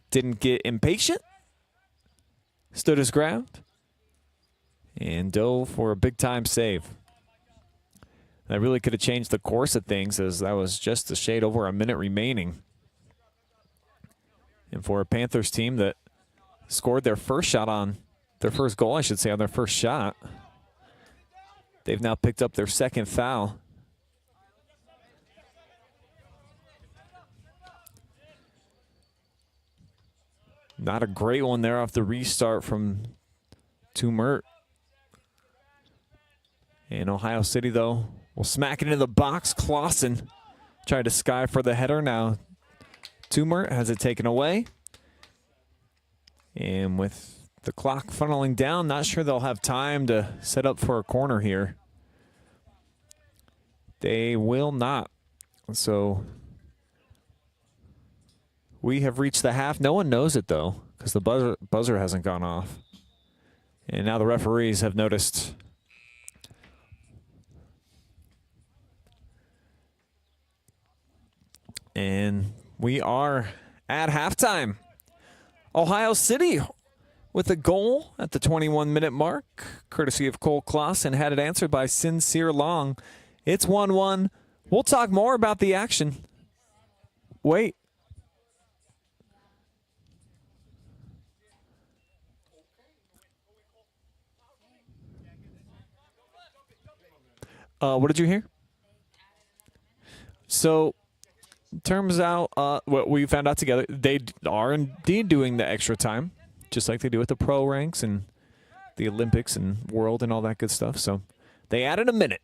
Didn't get impatient. Stood his ground. And dove for a big-time save. That really could have changed the course of things, as that was just a shade over a minute remaining. And for a Panthers team that scored their first shot on, their first goal, I should say, on their first shot, they've now picked up their second foul. Not a great one there off the restart from Tumert. And Ohio City, though, will smack it into the box. Clausen tried to sky for the header. Now Tumert has it taken away. And with the clock funneling down, not sure they'll have time to set up for a corner here. They will not. So we have reached the half. No one knows it, though, because the buzzer hasn't gone off. And now the referees have noticed. And we are at halftime. Ohio City with a goal at the 21-minute mark, courtesy of Cole Clausen, had it answered by Sincere Long. It's 1-1. We'll talk more about the action. Wait. What did you hear? So, turns out, what we found out together, they are indeed doing the extra time, just like they do at the pro ranks and the Olympics and world and all that good stuff. So, they added a minute.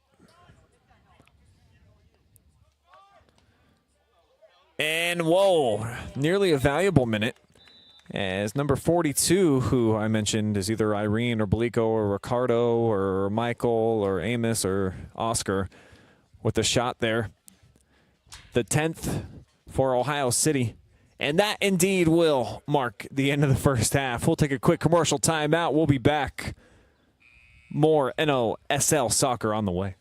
And, whoa, nearly a valuable minute, as number 42, who I mentioned is either Irene or Belico or Ricardo or Michael or Amos or Oscar with a shot there. The 10th for Ohio City. And that indeed will mark the end of the first half. We'll take a quick commercial timeout. We'll be back. More NOSL soccer on the way.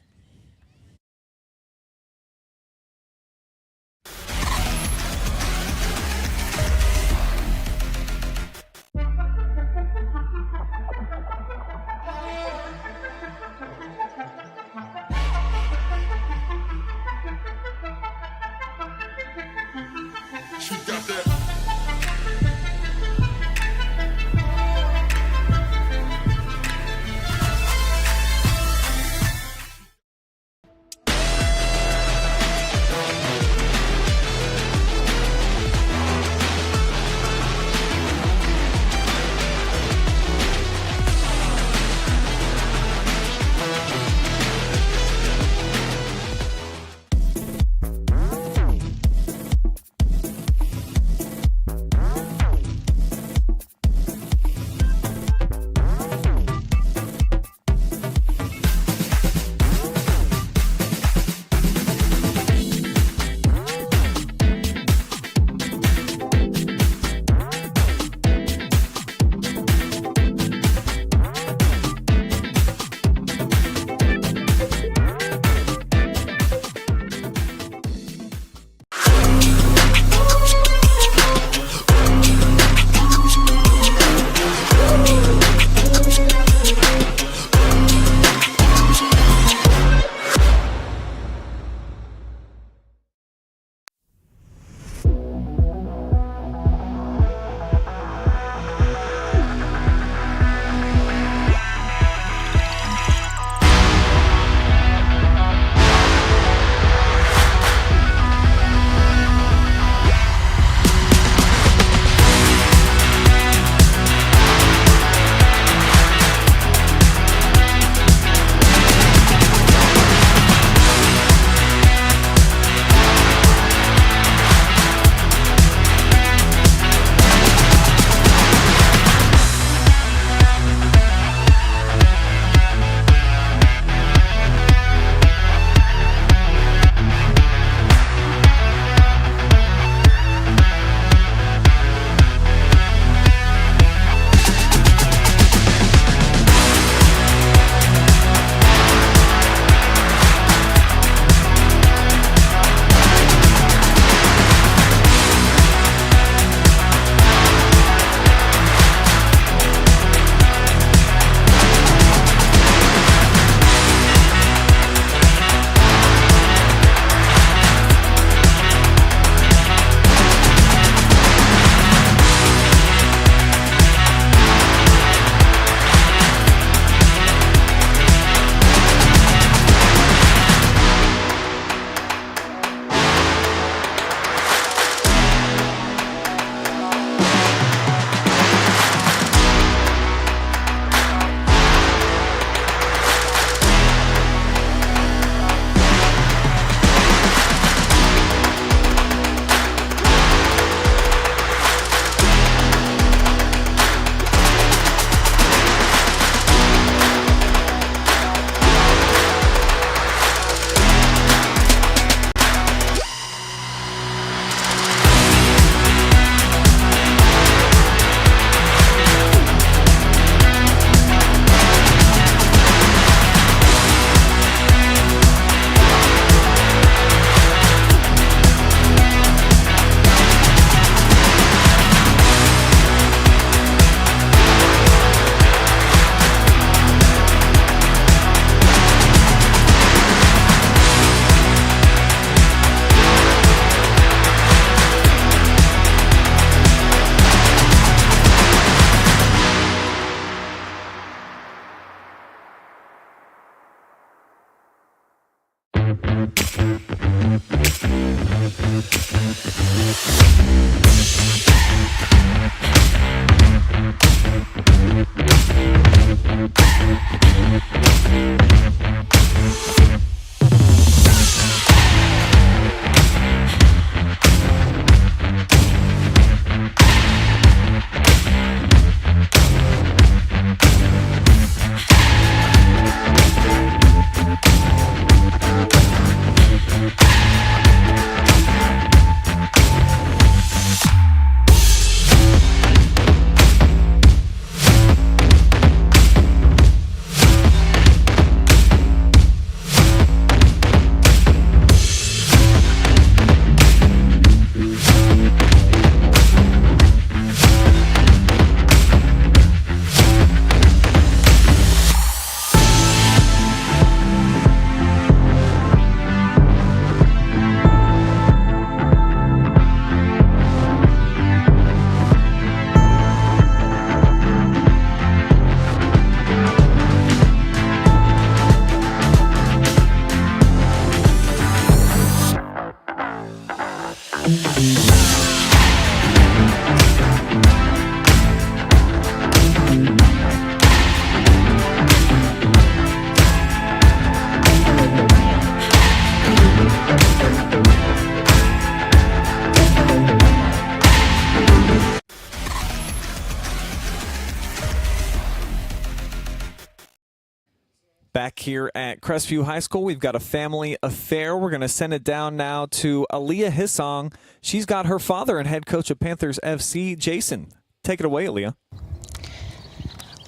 Back here at Crestview High School, we've got a family affair. We're going to send it down now to Aaliyah Hissong. She's got her father and head coach of Panthers FC, Jason. Take it away, Aaliyah.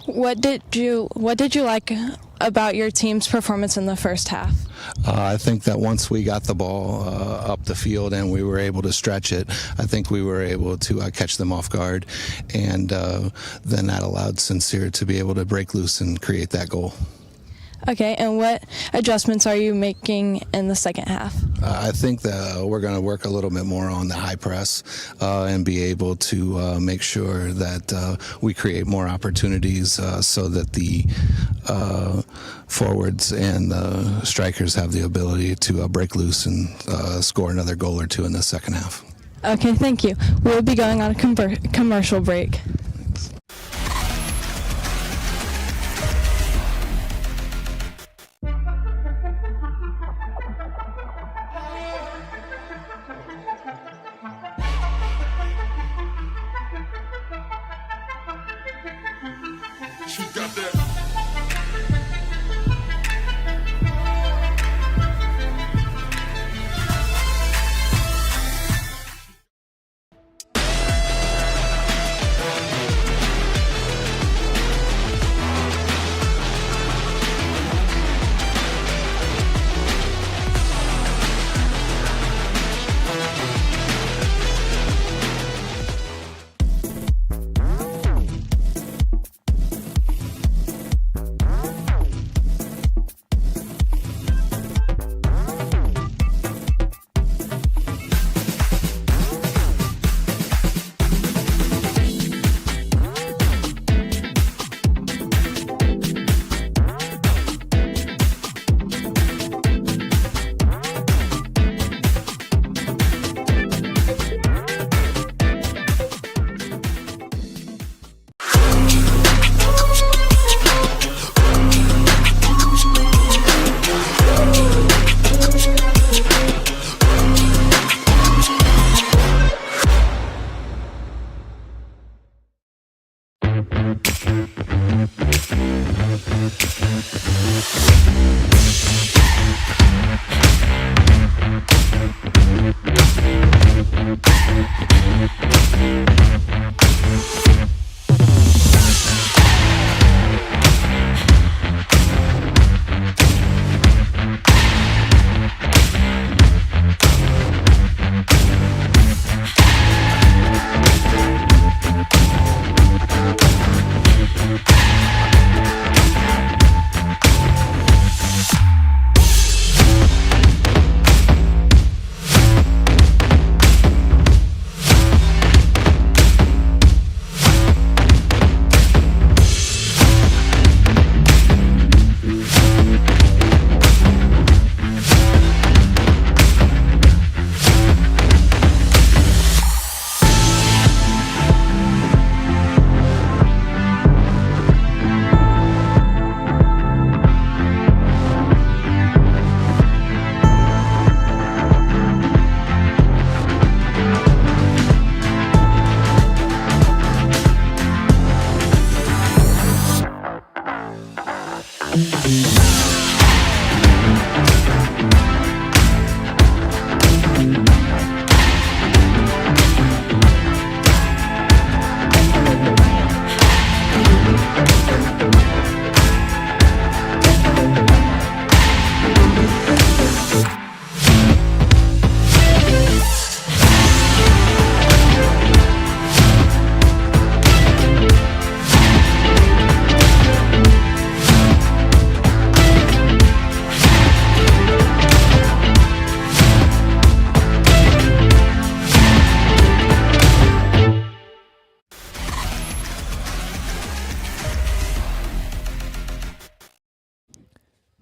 What did you like about your team's performance in the first half? I think that once we got the ball up the field and we were able to stretch it, I think we were able to catch them off guard, and then that allowed Sincere to be able to break loose and create that goal. Okay, and what adjustments are you making in the second half? I think that we're going to work a little bit more on the high press and be able to make sure that we create more opportunities so that the forwards and the strikers have the ability to break loose and score another goal or two in the second half. Okay, thank you. We'll be going on a commercial break. She got that.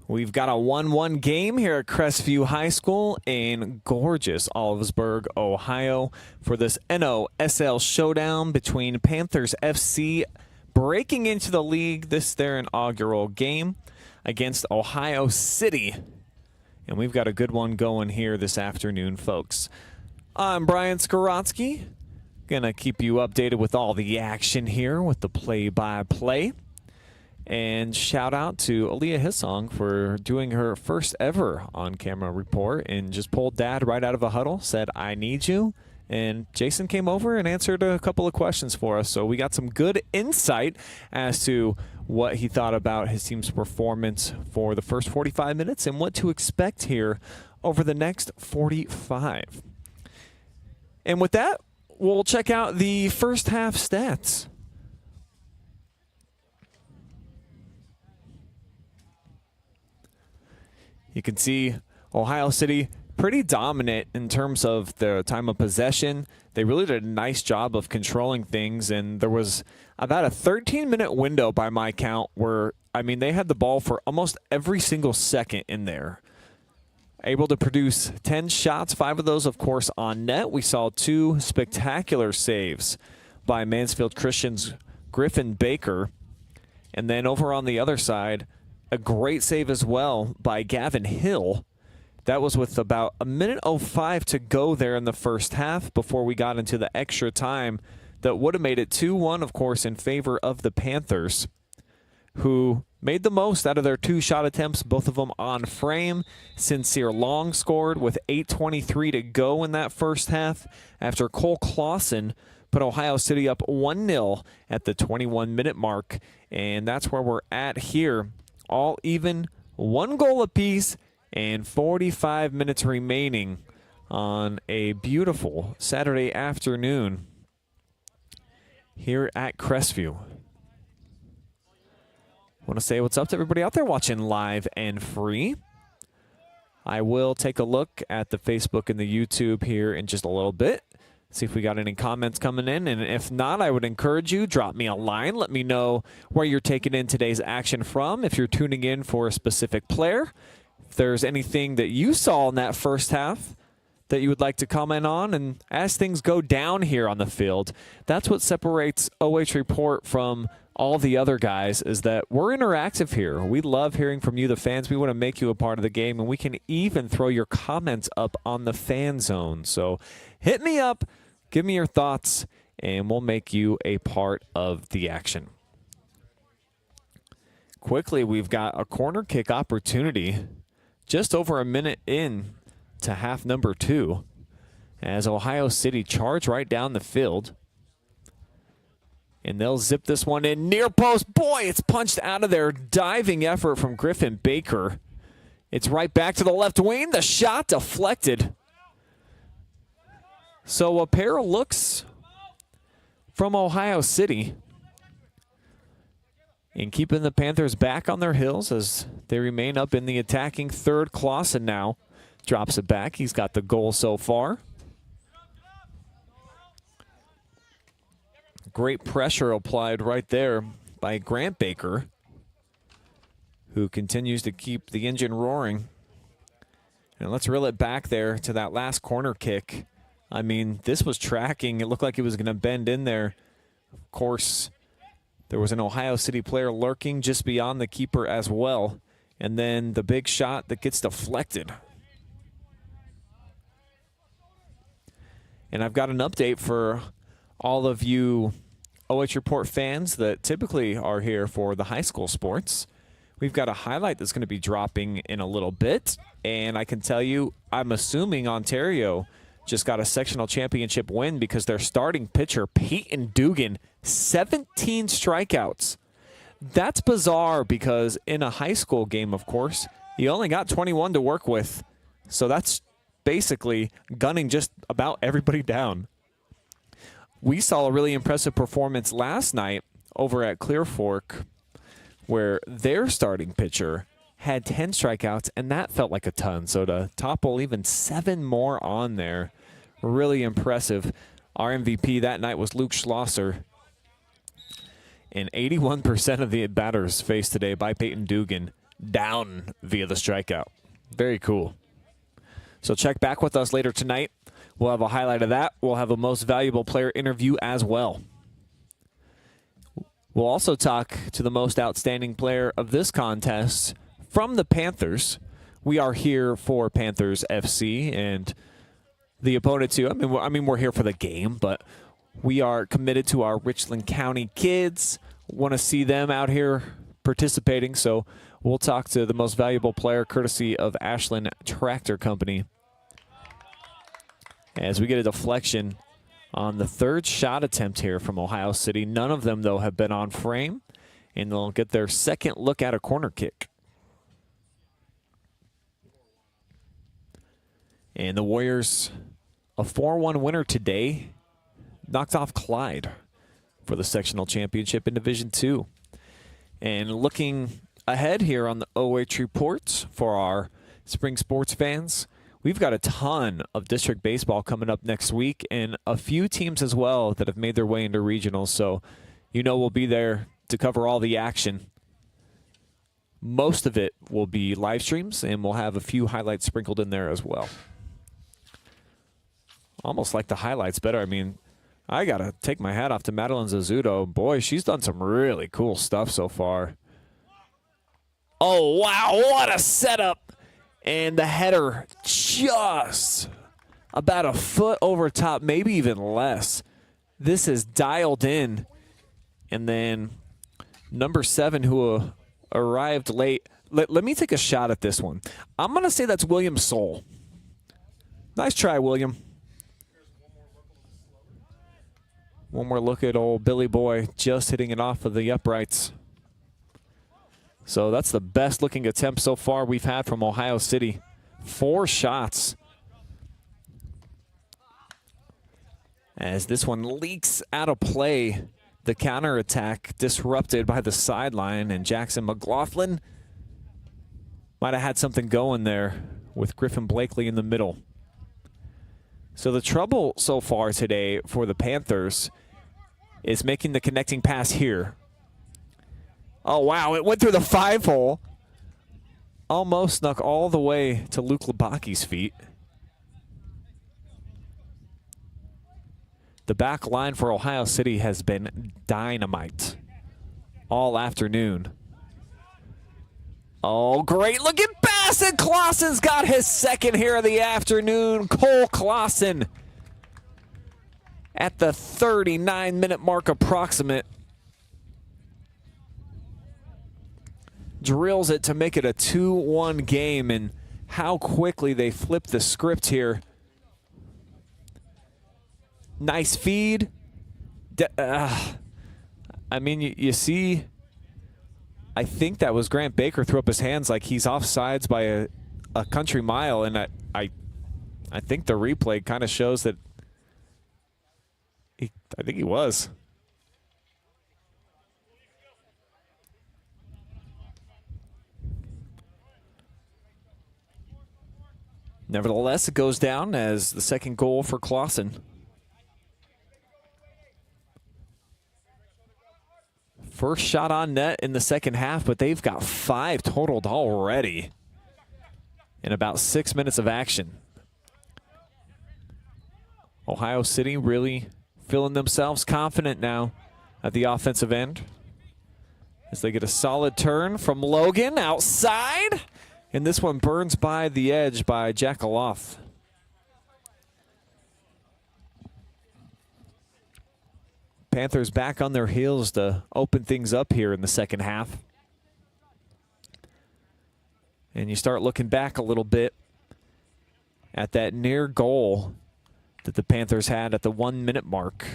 We've got a 1-1 game here at Crestview High School in gorgeous Olivesburg, Ohio, for this NOSL showdown between Panthers FC breaking into the league. This is their inaugural game against Ohio City. And we've got a good one going here this afternoon, folks. I'm Brian Skowronski. Gonna keep you updated with all the action here with the play-by-play. And shout out to Aaliyah Hissong for doing her first ever on-camera report and just pulled Dad right out of a huddle, said, I need you. And Jason came over and answered a couple of questions for us. So we got some good insight as to what he thought about his team's performance for the first 45 minutes and what to expect here over the next 45. And with that, we'll check out the first half stats. You can see Ohio City pretty dominant in terms of their time of possession. They really did a nice job of controlling things, and there was about a 13-minute window by my count where, I mean, they had the ball for almost every single second in there. Able to produce 10 shots, 5 of those, of course, on net. We saw 2 spectacular saves by Mansfield Christian's Griffin Baker. And then over on the other side, a great save as well by Gavin Hill. That was with about a minute 05 to go there in the first half before we got into the extra time that would have made it 2-1, of course, in favor of the Panthers, who made the most out of their 2 shot attempts, both of them on frame. Sincere Long scored with 8:23 to go in that first half after Cole Clausen put Ohio City up 1-0 at the 21-minute mark. And that's where we're at here. All even, 1 goal apiece, and 45 minutes remaining on a beautiful Saturday afternoon here at Crestview. Want to say what's up to everybody out there watching live and free. I will take a look at the Facebook and the YouTube here in just a little bit. See if we got any comments coming in. And if not, I would encourage you, drop me a line. Let me know where you're taking in today's action from. If you're tuning in for a specific player, if there's anything that you saw in that first half that you would like to comment on. And as things go down here on the field, that's what separates OH Report from all the other guys, is that we're interactive here. We love hearing from you, the fans. We want to make you a part of the game, and we can even throw your comments up on the fan zone. So hit me up, give me your thoughts, and we'll make you a part of the action. Quickly, we've got a corner kick opportunity just over a minute in to half number 2 as Ohio City charge right down the field. And they'll zip this one in near post. Boy, it's punched out of there. Diving effort from Griffin Baker. It's right back to the left wing. The shot deflected. So a pair of looks from Ohio City and keeping the Panthers back on their heels as they remain up in the attacking third. Clausen now drops it back. He's got the goal so far. Great pressure applied right there by Grant Baker, who continues to keep the engine roaring. And let's reel it back there to that last corner kick. I mean, this was tracking. It looked like it was going to bend in there. Of course, there was an Ohio City player lurking just beyond the keeper as well. And then the big shot that gets deflected. And I've got an update for all of you OH Report fans that typically are here for the high school sports. We've got a highlight that's going to be dropping in a little bit. And I can tell you, I'm assuming Ontario just got a sectional championship win because their starting pitcher, Peyton Dugan, 17 strikeouts. That's bizarre because in a high school game, of course, you only got 21 to work with. So that's basically gunning just about everybody down. We saw a really impressive performance last night over at Clear Fork where their starting pitcher had 10 strikeouts, and that felt like a ton. So to topple even 7 more on there, really impressive. Our MVP that night was Luke Schlosser. And 81% of the batters faced today by Peyton Dugan down via the strikeout. Very cool. So check back with us later tonight. We'll have a highlight of that. We'll have a most valuable player interview as well. We'll also talk to the most outstanding player of this contest from the Panthers. We are here for Panthers FC and the opponent too. I mean, we're here for the game, but we are committed to our Richland County kids. Want to see them out here participating, so we'll talk to the most valuable player courtesy of Ashland Tractor Company as we get a deflection on the third shot attempt here from Ohio City. None of them, though, have been on frame, and they'll get their second look at a corner kick. And the Warriors, a 4-1 winner today, knocked off Clyde for the sectional championship in Division II. And looking ahead here on the OH reports for our spring sports fans, we've got a ton of district baseball coming up next week and a few teams as well that have made their way into regionals. So, we'll be there to cover all the action. Most of it will be live streams, and we'll have a few highlights sprinkled in there as well. Almost like the highlights better. I mean, I got to take my hat off to Madeline Zazzuto. Boy, she's done some really cool stuff so far. Oh, wow, what a setup. And the header just about a foot over top, maybe even less. This is dialed in. And then number 7, who arrived late. Let me take a shot at this one. I'm going to say that's William Soul. Nice try, William. One more look at old Billy Boy just hitting it off of the uprights. So that's the best looking attempt so far we've had from Ohio City. 4 shots. As this one leaks out of play, the counterattack disrupted by the sideline, and Jackson McLaughlin might have had something going there with Griffin Blakely in the middle. So the trouble so far today for the Panthers is making the connecting pass here. Oh, wow, it went through the 5-hole. Almost snuck all the way to Luke Lebaki's feet. The back line for Ohio City has been dynamite all afternoon. Oh, great looking pass, and Clausen's got his second here of the afternoon. Cole Clausen at the 39-minute mark approximate. Drills it to make it a 2-1 game, and how quickly they flip the script here. Nice feed. I mean, you see, I think that was Grant Baker threw up his hands like he's offsides by a country mile, and I think the replay kind of shows that I think he was. Nevertheless, it goes down as the second goal for Clausen. First shot on net in the second half, but they've got 5 totaled already in about 6 minutes of action. Ohio City really feeling themselves confident now at the offensive end as they get a solid turn from Logan outside. And this one burns by the edge by Jack Aloth. Panthers back on their heels to open things up here in the second half. And you start looking back a little bit at that near goal that the Panthers had at the 1-minute mark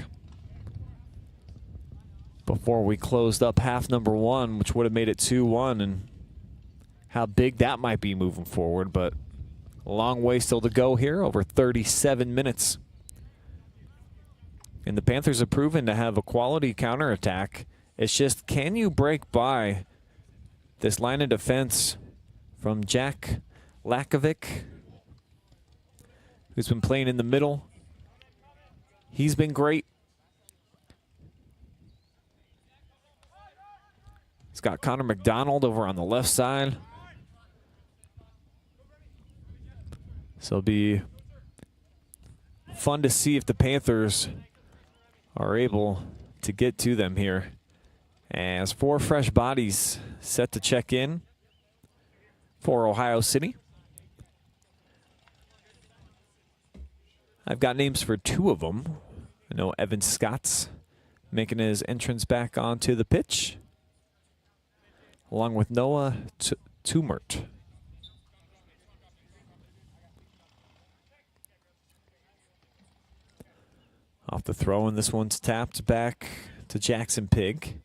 before we closed up half number 1, which would have made it 2-1, and how big that might be moving forward, but a long way still to go here, over 37 minutes. And the Panthers have proven to have a quality counterattack. It's just, can you break by this line of defense from Jack Lakovic, who's been playing in the middle? He's been great. He's got Connor McDonald over on the left side. So it'll be fun to see if the Panthers are able to get to them here. As 4 fresh bodies set to check in for Ohio City. I've got names for 2 of them. I know Evan Scott's making his entrance back onto the pitch, along with Noah Tumert. Off the throw, and this one's tapped back to Jackson Pig,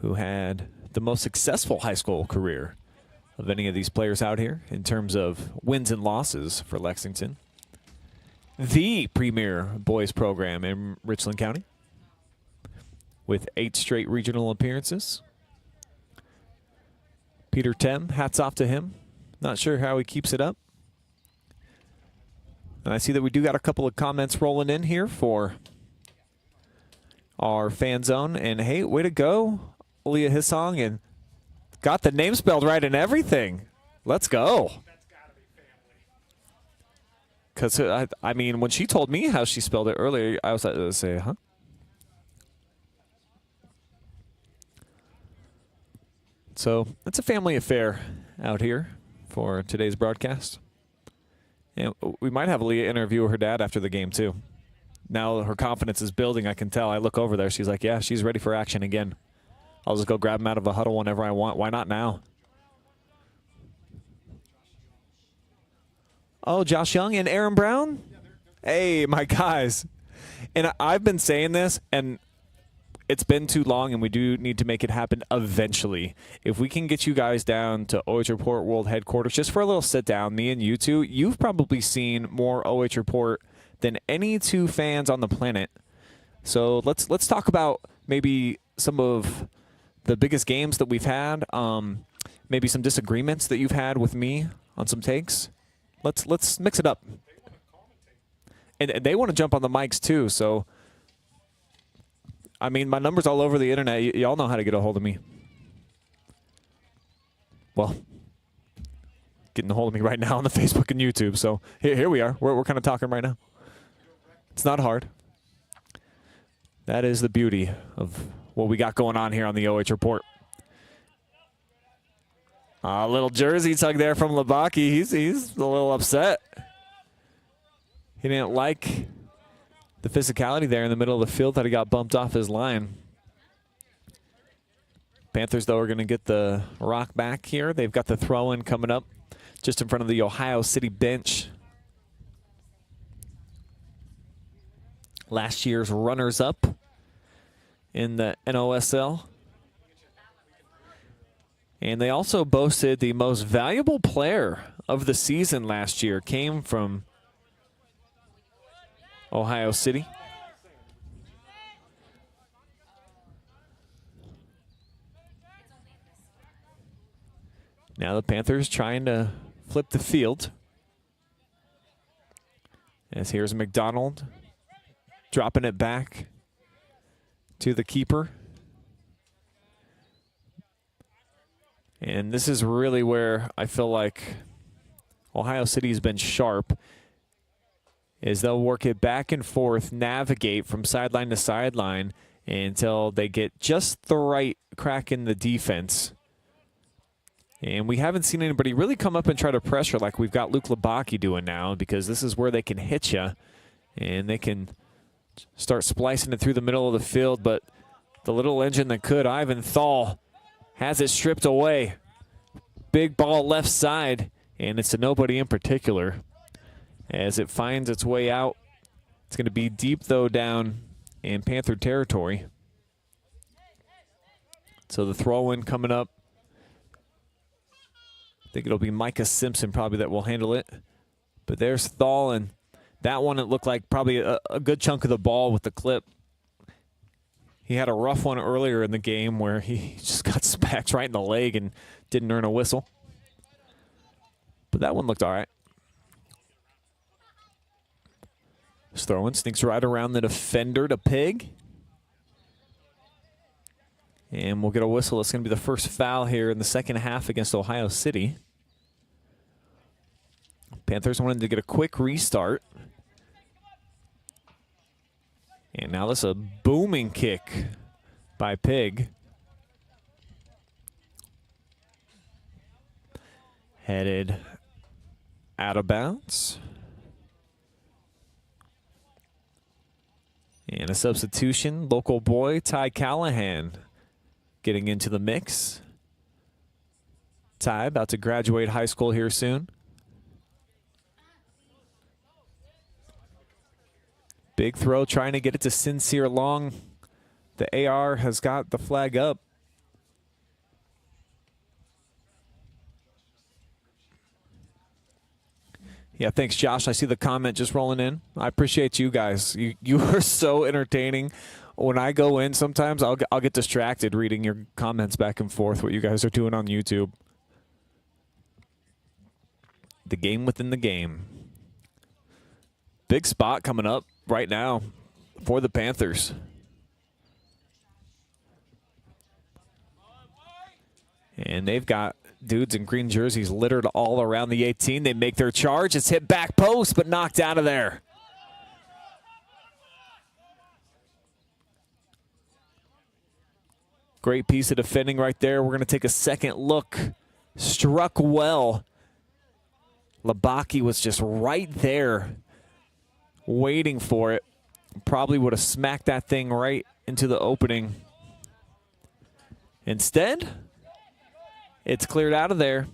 who had the most successful high school career of any of these players out here in terms of wins and losses for Lexington. The premier boys program in Richland County with 8 straight regional appearances. Peter Tem, hats off to him. Not sure how he keeps it up. And I see that we do got a couple of comments rolling in here for our fan zone. And hey, way to go, Leah Hissong, and got the name spelled right and everything. Let's go. Because, I mean, when she told me how she spelled it earlier, I was like, to say, huh? So it's a family affair out here for today's broadcast. And we might have Leah interview her dad after the game, too. Now her confidence is building, I can tell. I look over there. She's like, yeah, she's ready for action again. I'll just go grab him out of a huddle whenever I want. Why not now? Oh, Josh Young and Aaron Brown? Hey, my guys. And I've been saying this, and it's been too long, and we do need to make it happen eventually. If we can get you guys down to OH Report World Headquarters just for a little sit-down, me and you two, you've probably seen more OH Report than any 2 fans on the planet. So let's talk about maybe some of the biggest games that we've had, maybe some disagreements that you've had with me on some takes. Let's mix it up. And they want to jump on the mics too, so I mean, my number's all over the internet. Y'all know how to get a hold of me. Well, getting a hold of me right now on the Facebook and YouTube. So here we are. We're kind of talking right now. It's not hard. That is the beauty of what we got going on here on the OH Report. A little jersey tug there from Labaki. He's a little upset. He didn't like the physicality there in the middle of the field, that he got bumped off his line. Panthers, though, are going to get the rock back here. They've got the throw-in coming up just in front of the Ohio City bench. Last year's runners-up in the NOSL. And they also boasted the most valuable player of the season last year came from Ohio City. Now the Panthers trying to flip the field. As here's McDonald dropping it back to the keeper. And this is really where I feel like Ohio City's been sharp, is they'll work it back and forth, navigate from sideline to sideline until they get just the right crack in the defense. And we haven't seen anybody really come up and try to pressure like we've got Luke Labaki doing now, because this is where they can hit you and they can start splicing it through the middle of the field. But the little engine that could, Ivan Thal, has it stripped away. Big ball left side, and it's to nobody in particular. As it finds its way out, it's going to be deep, though, down in Panther territory. So the throw-in coming up. I think it'll be Micah Simpson probably that will handle it. But there's Thal, and that one, it looked like probably a good chunk of the ball with the clip. He had a rough one earlier in the game where he just got smacked right in the leg and didn't earn a whistle. But that one looked all right. This throw-in sneaks right around the defender to Pig. And we'll get a whistle. It's going to be the first foul here in the second half against Ohio City. Panthers wanted to get a quick restart. And now this is a booming kick by Pig. Headed out of bounds. And a substitution, local boy Ty Callahan getting into the mix. Ty about to graduate high school here soon. Big throw, trying to get it to Sincere Long. The AR has got the flag up. Yeah, thanks, Josh. I see the comment just rolling in. I appreciate you guys. You are so entertaining. When I go in, sometimes I'll get distracted reading your comments back and forth, what you guys are doing on YouTube. The game within the game. Big spot coming up right now for the Panthers. And they've got dudes in green jerseys littered all around the 18. They make their charge. It's hit back post, but knocked out of there. Great piece of defending right there. We're going to take a second look. Struck well. Labaki was just right there waiting for it. Probably would have smacked that thing right into the opening. Instead, it's cleared out of there.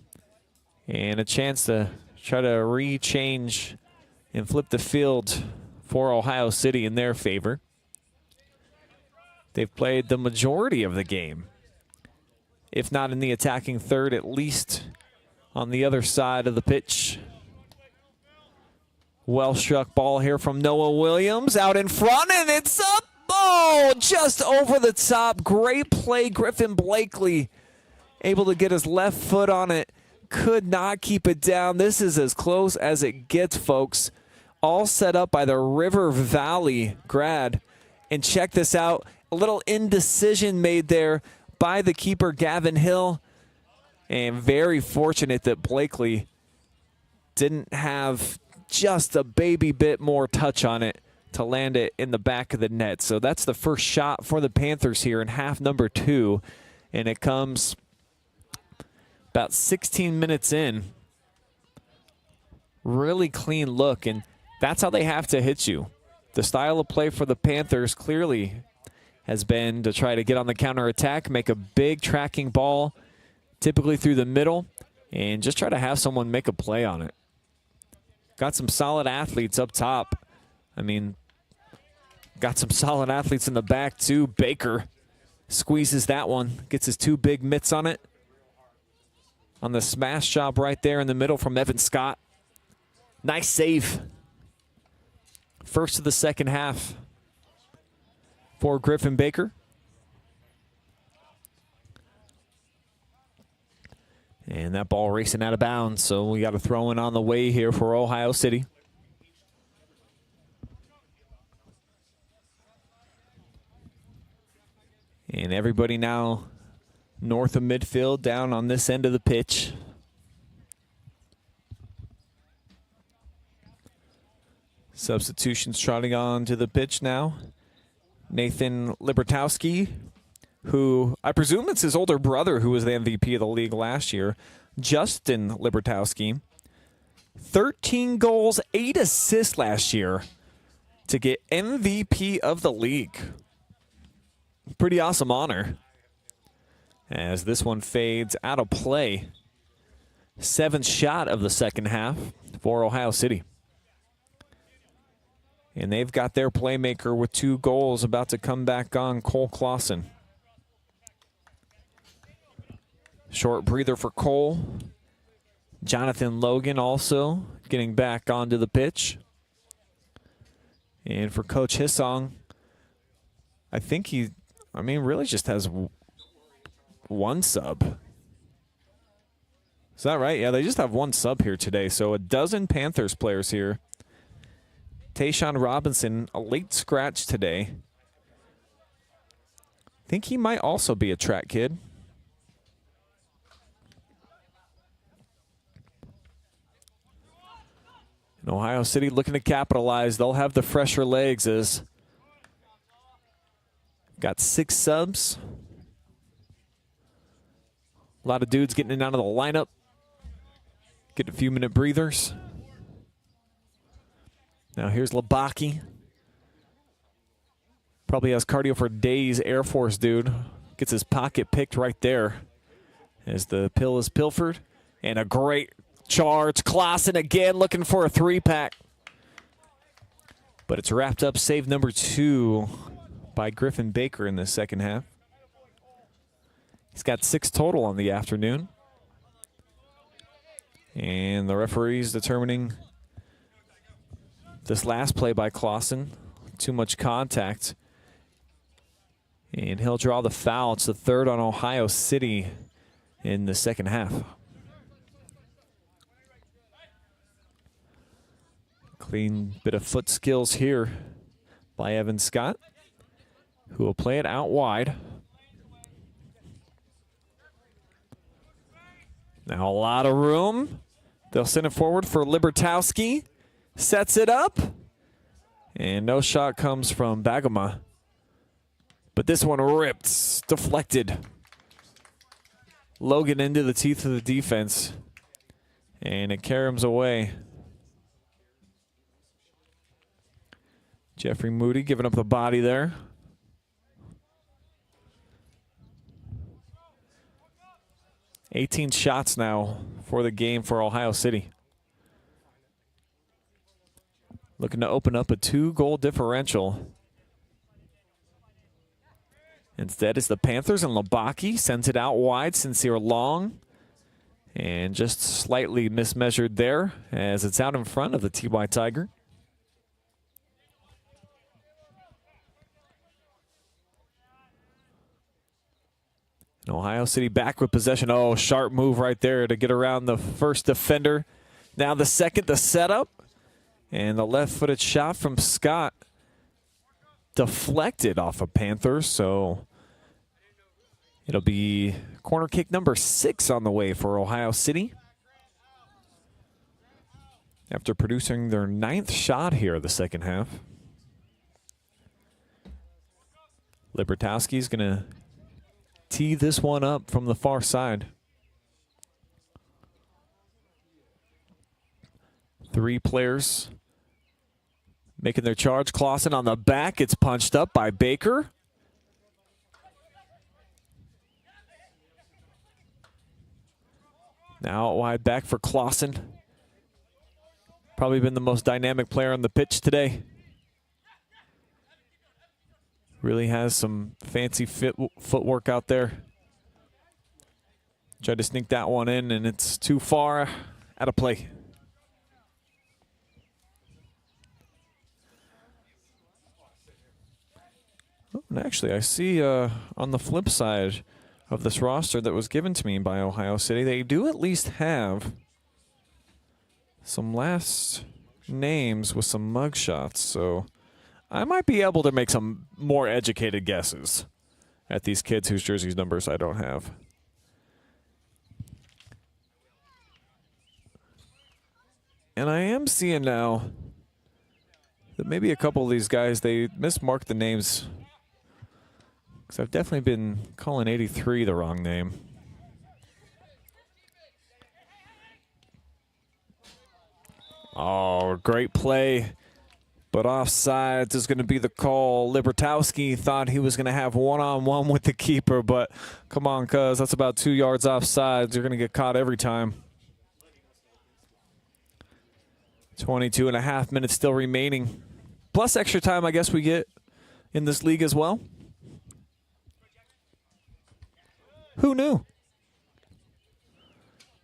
And a chance to try to rechange and flip the field for Ohio City in their favor. They've played the majority of the game. If not in the attacking third, at least on the other side of the pitch. Well struck ball here from Noah Williams out in front, and it's up. Oh, just over the top. Great play, Griffin Blakely. Able to get his left foot on it. Could not keep it down. This is as close as it gets, folks. All set up by the River Valley grad. And check this out. A little indecision made there by the keeper, Gavin Hill. And very fortunate that Blakely didn't have just a baby bit more touch on it to land it in the back of the net. So that's the first shot for the Panthers here in half number 2. And it comes about 16 minutes in. Really clean look, and that's how they have to hit you. The style of play for the Panthers clearly has been to try to get on the counterattack, make a big tracking ball, typically through the middle, and just try to have someone make a play on it. Got some solid athletes up top. I mean, got some solid athletes in the back too. Baker squeezes that one, gets his 2 big mitts on it. On the smash job right there in the middle from Evan Scott. Nice save. First of the second half for Griffin Baker. And that ball racing out of bounds, so we got a throw in on the way here for Ohio City. And everybody now north of midfield, down on this end of the pitch. Substitutions trotting on to the pitch now. Nathan Libertowski, who I presume it's his older brother who was the MVP of the league last year. Justin Libertowski, 13 goals, 8 assists last year to get MVP of the league. Pretty awesome honor. As this one fades out of play. 7th shot of the second half for Ohio City. And they've got their playmaker with 2 goals about to come back on, Cole Clausen. Short breather for Cole. Jonathan Logan also getting back onto the pitch. And for Coach Hissong, I think he really just has 1 sub. Is that right? Yeah, they just have 1 sub here today. So a dozen Panthers players here. Tayshawn Robinson, a late scratch today. I think he might also be a track kid. And Ohio City looking to capitalize. They'll have the fresher legs as got 6 subs. A lot of dudes getting in and out of the lineup. Get a few minute breathers. Now here's Labaki. Probably has cardio for days, Air Force dude. Gets his pocket picked right there as the pill is pilfered. And a great charge. Clausen again looking for a 3-pack. But it's wrapped up, save number 2 by Griffin Baker in the second half. He's got 6 total on the afternoon. And the referee's determining this last play by Clausen. Too much contact. And he'll draw the foul. It's the 3rd on Ohio City in the second half. Clean bit of foot skills here by Evan Scott, who will play it out wide. Now a lot of room. They'll send it forward for Libertowski. Sets it up. And no shot comes from Bagama. But this one ripped, deflected. Logan into the teeth of the defense. And it caroms away. Jeffrey Moody giving up the body there. $18 shots now for the game for Ohio City. Looking to open up a 2-goal differential. Instead, it's the Panthers, and Labaki sends it out wide. Sincere long. And just slightly mismeasured there as it's out in front of the TY Tiger. And Ohio City back with possession. Oh, sharp move right there to get around the first defender. Now the second, the setup. And the left-footed shot from Scott deflected off of Panthers, so it'll be corner kick number 6 on the way for Ohio City. After producing their 9th shot here the second half. Libertowski's going to tee this one up from the far side. 3 players making their charge. Clausen on the back. It's punched up by Baker. Now out wide back for Clausen. Probably been the most dynamic player on the pitch today. Really has some fancy footwork out there. Tried to sneak that one in, and it's too far out of play. Oh, and actually, I see on the flip side of this roster that was given to me by Ohio City, they do at least have some last names with some mugshots. So I might be able to make some more educated guesses at these kids whose jerseys numbers I don't have. And I am seeing now that maybe a couple of these guys, they mismarked the names. Because I've definitely been calling 83 the wrong name. Oh, great play. But offsides is going to be the call. Libertowski thought he was going to have one-on-one with the keeper, but come on, cuz that's about 2 yards offsides. You're going to get caught every time. 22.5 minutes still remaining. Plus extra time, I guess, we get in this league as well. Who knew?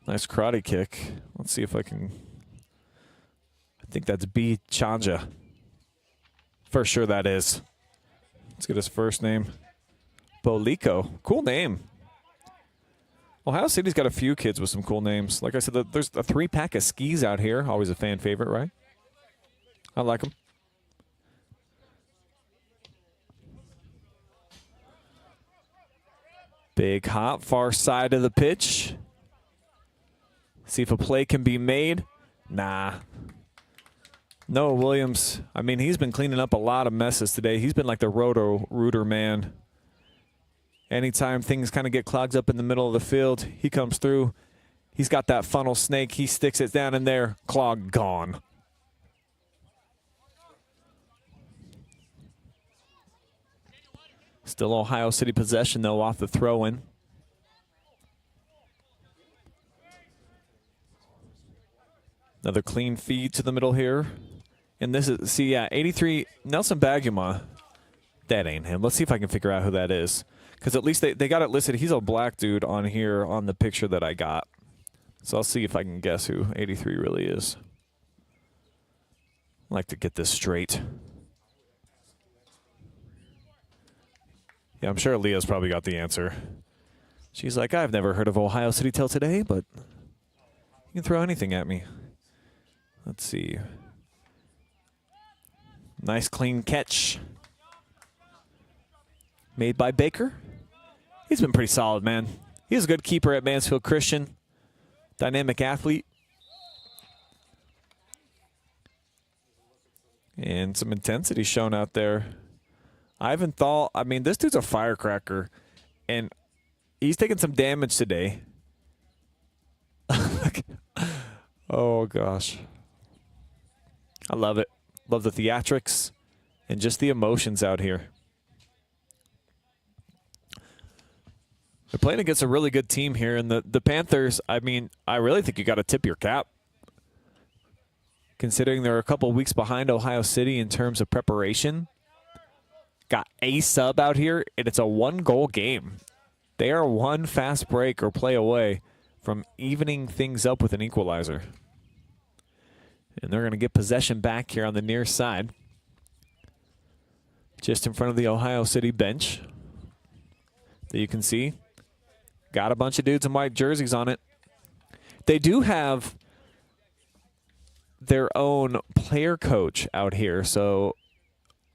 Nice karate kick. Let's see if I can. I think that's B. Chanja. For sure that is. Let's get his first name. Boliko. Cool name. Ohio City's got a few kids with some cool names. Like I said, there's a 3-pack of skis out here. Always a fan favorite, right? I like them. Big hop, far side of the pitch. See if a play can be made. Nah. Noah Williams, I mean, he's been cleaning up a lot of messes today. He's been like the roto-rooter man. Anytime things kind of get clogged up in the middle of the field, he comes through. He's got that funnel snake. He sticks it down in there. Clog gone. Still Ohio City possession, though, off the throw-in. Another clean feed to the middle here. And this is, see, yeah, 83, Nelson Baguma. That ain't him. Let's see if I can figure out who that is. Because at least they got it listed. He's a black dude on here on the picture that I got. So I'll see if I can guess who 83 really is. I'd like to get this straight. Yeah, I'm sure Leah's probably got the answer. She's like, I've never heard of Ohio City till today, but you can throw anything at me. Let's see. Nice clean catch. Made by Baker. He's been pretty solid, man. He's a good keeper at Mansfield Christian. Dynamic athlete. And some intensity shown out there. Ivan Thal, I mean, this dude's a firecracker. And he's taking some damage today. Oh, gosh. I love it. Love the theatrics and just the emotions out here. They're playing against a really good team here. And the Panthers, I mean, I really think you got to tip your cap. Considering they're a couple weeks behind Ohio City in terms of preparation. Got a sub out here, and it's a one-goal game. They are one fast break or play away from evening things up with an equalizer. And they're going to get possession back here on the near side. Just in front of the Ohio City bench. That you can see. Got a bunch of dudes in white jerseys on it. They do have their own player coach out here. So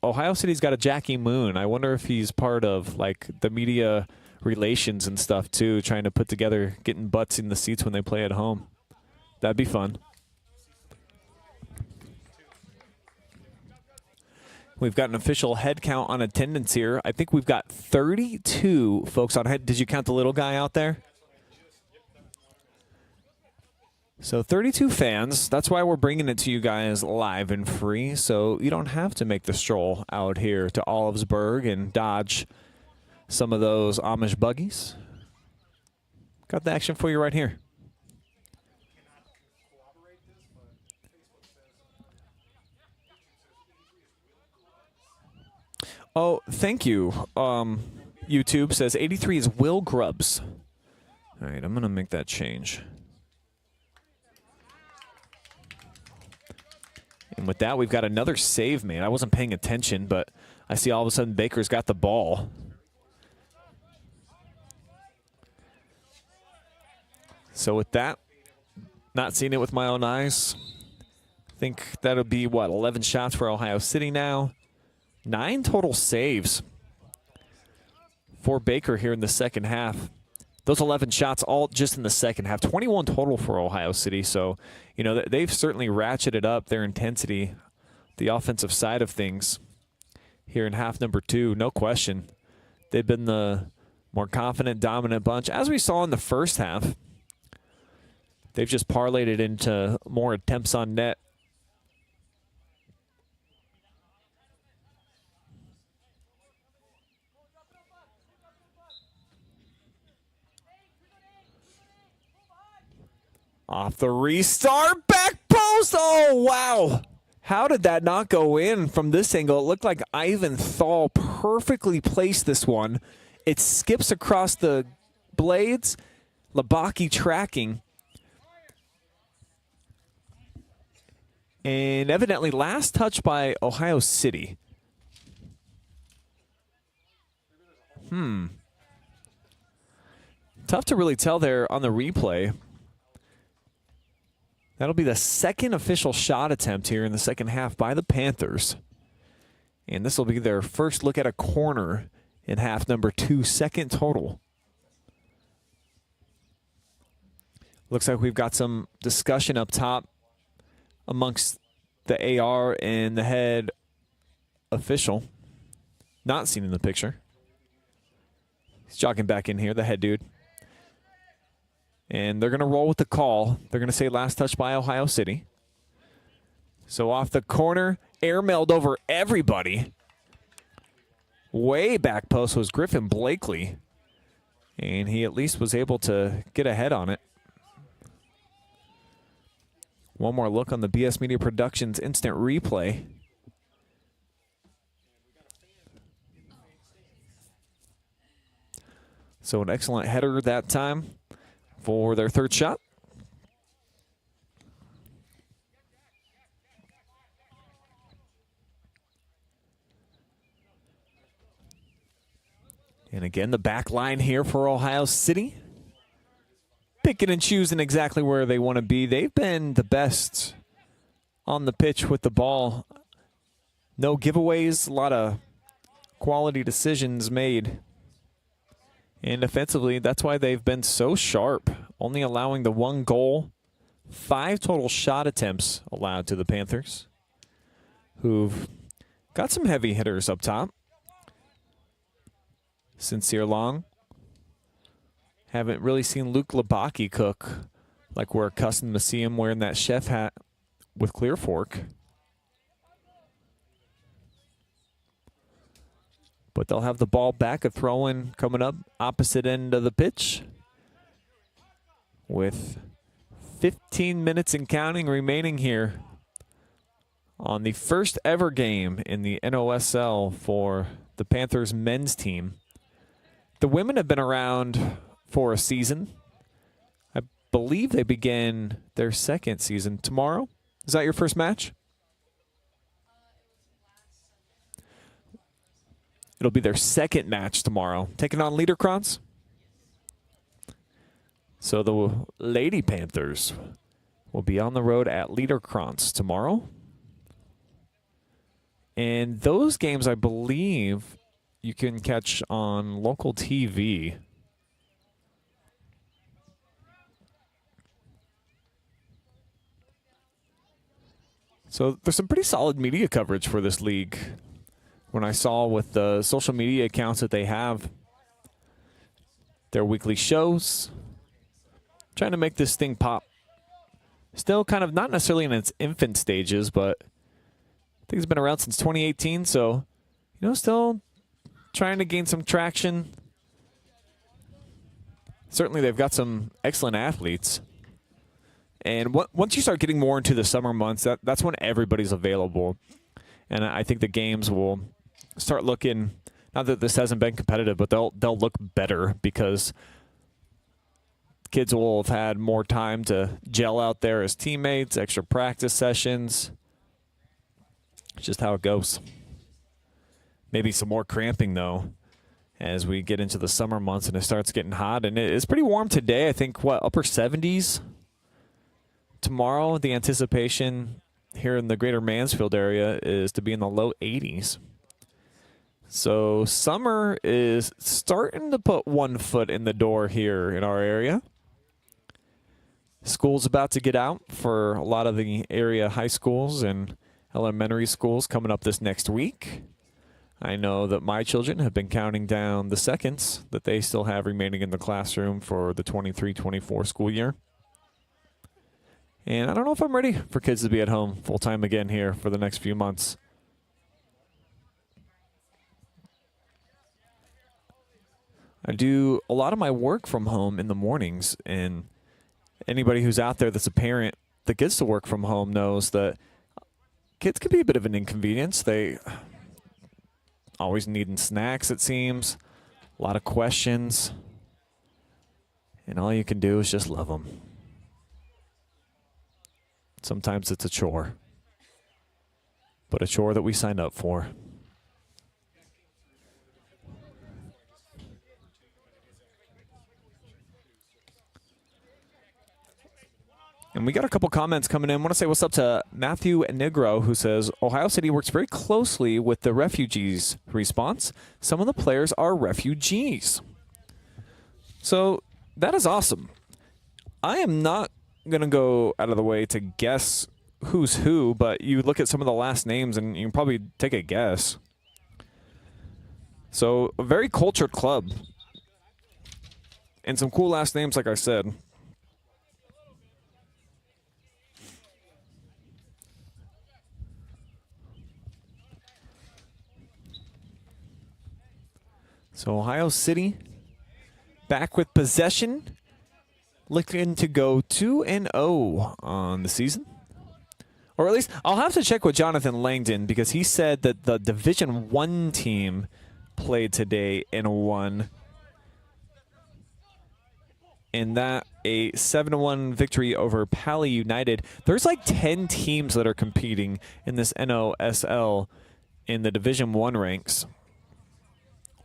Ohio City's got a Jackie Moon. I wonder if he's part of like the media relations and stuff too, trying to put together, getting butts in the seats when they play at home. That'd be fun. We've got an official head count on attendance here. I think we've got 32 folks on head. Did you count the little guy out there? So 32 fans. That's why we're bringing it to you guys live and free. So you don't have to make the stroll out here to Olivesburg and dodge some of those Amish buggies. Got the action for you right here. Oh, thank you. YouTube says 83 is Will Grubbs. All right, I'm going to make that change. And with that, we've got another save made. I wasn't paying attention, but I see all of a sudden Baker's got the ball. So with that, not seeing it with my own eyes, I think that'll be, what, 11 shots for Ohio City now. 9 total saves for Baker here in the second half. Those 11 shots all just in the second half. 21 total for Ohio City. So, you know, they've certainly ratcheted up their intensity, the offensive side of things here in half number 2. No question. They've been the more confident, dominant bunch. As we saw in the first half, they've just parlayed it into more attempts on net. Off the restart, back post. Oh, wow. How did that not go in from this angle? It looked like Ivan Thal perfectly placed this one. It skips across the blades. Labaki tracking. And evidently last touch by Ohio City. Tough to really tell there on the replay. That'll be the second official shot attempt here in the second half by the Panthers. And this will be their first look at a corner in half number 2, second total. Looks like we've got some discussion up top amongst the AR and the head official. Not seen in the picture. He's jogging back in here, the head dude. And they're going to roll with the call. They're going to say last touch by Ohio City. So off the corner, airmailed over everybody. Way back post was Griffin Blakely. And he at least was able to get ahead on it. One more look on the BS Media Productions instant replay. So an excellent header that time for their third shot. And again, the back line here for Ohio City. Picking and choosing exactly where they want to be. They've been the best on the pitch with the ball. No giveaways, a lot of quality decisions made. And offensively, that's why they've been so sharp, only allowing the 1 goal, 5 total shot attempts allowed to the Panthers, who've got some heavy hitters up top. Sincere Long. Haven't really seen Luke Labaki cook like we're accustomed to see him wearing that chef hat with Clear Fork. But they'll have the ball back, a throw-in coming up opposite end of the pitch with 15 minutes and counting remaining here on the first ever game in the NOSL for the Panthers men's team. The women have been around for a season. I believe they begin their second season tomorrow. Is that your first match? It'll be their second match tomorrow, taking on Liederkranz. So the Lady Panthers will be on the road at Liederkranz tomorrow. And those games, I believe, you can catch on local TV. So there's some pretty solid media coverage for this league. When I saw with the social media accounts that they have, their weekly shows, trying to make this thing pop. Still kind of not necessarily in its infant stages, but I think it's been around since 2018, so, you know, still trying to gain some traction. Certainly they've got some excellent athletes. And once you start getting more into the summer months, that's when everybody's available. And I think the games will start looking, not that this hasn't been competitive, but they'll look better because kids will have had more time to gel out there as teammates, extra practice sessions. It's just how it goes. Maybe some more cramping, though, as we get into the summer months and it starts getting hot. And it's pretty warm today. I think, upper 70s. Tomorrow, the anticipation here in the greater Mansfield area is to be in the low 80s. So summer is starting to put one foot in the door here in our area. School's about to get out for a lot of the area high schools and elementary schools coming up this next week. I know that my children have been counting down the seconds that they still have remaining in the classroom for the 23-24 school year. And I don't know if I'm ready for kids to be at home full-time again here for the next few months. I do a lot of my work from home in the mornings, and anybody who's out there that's a parent that gets to work from home knows that kids can be a bit of an inconvenience. They always needing snacks, it seems, a lot of questions, and all you can do is just love them. Sometimes it's a chore, but a chore that we signed up for. And we got a couple comments coming in. I want to say what's up to Matthew Negro, who says, Ohio City works very closely with the refugees response. Some of the players are refugees. So that is awesome. I am not going to go out of the way to guess who's who, but you look at some of the last names and you can probably take a guess. So a very cultured club. And some cool last names, like I said. So Ohio City back with possession, looking to go 2-0 on the season. Or at least I'll have to check with Jonathan Langdon because he said that the Division I team played today and won. And that a 7-1 victory over Pali United. There's like 10 teams that are competing in this NOSL in the Division I ranks.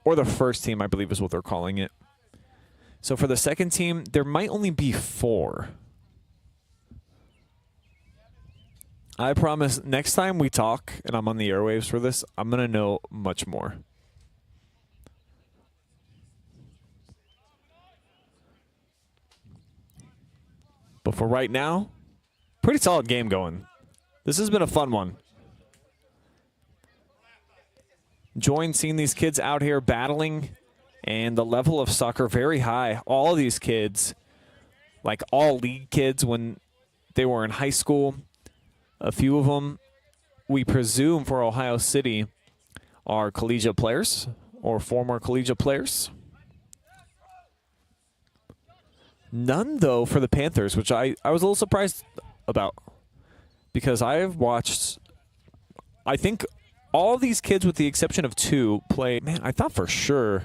Or the first team, I believe is what they're calling it. So for the second team, there might only be 4. I promise next time we talk, and I'm on the airwaves for this, I'm going to know much more. But for right now, pretty solid game going. This has been a fun one. Enjoying seeing these kids out here battling, and the level of soccer very high. All of these kids, like all league kids when they were in high school, a few of them, we presume for Ohio City, are collegiate players or former collegiate players. None, though, for the Panthers, which I was a little surprised about because I've watched, I think, all of these kids, with the exception of 2, play. Man, I thought for sure,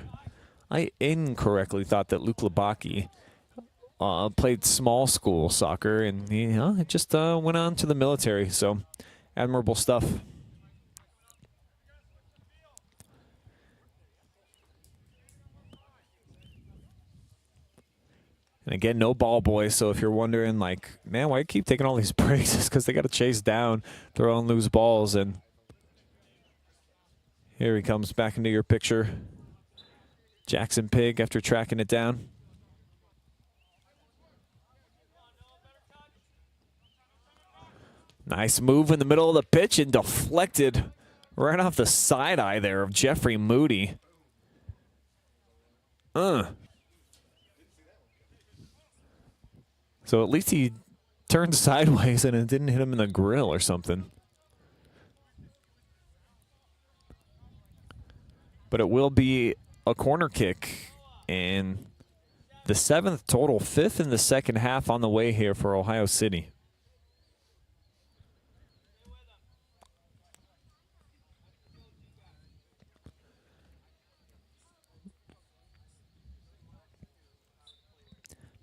I incorrectly thought that Luke Labaki played small school soccer, and it just went on to the military. So, admirable stuff. And again, no ball boy. So if you're wondering, like, man, why you keep taking all these breaks? It's because they got to chase down, throw and lose balls, and here he comes back into your picture. Jackson Pig after tracking it down. Nice move in the middle of the pitch and deflected right off the side eye there of Jeffrey Moody. So at least he turned sideways and it didn't hit him in the grill or something. But it will be a corner kick, and the 7th total, 5th in the second half on the way here for Ohio City.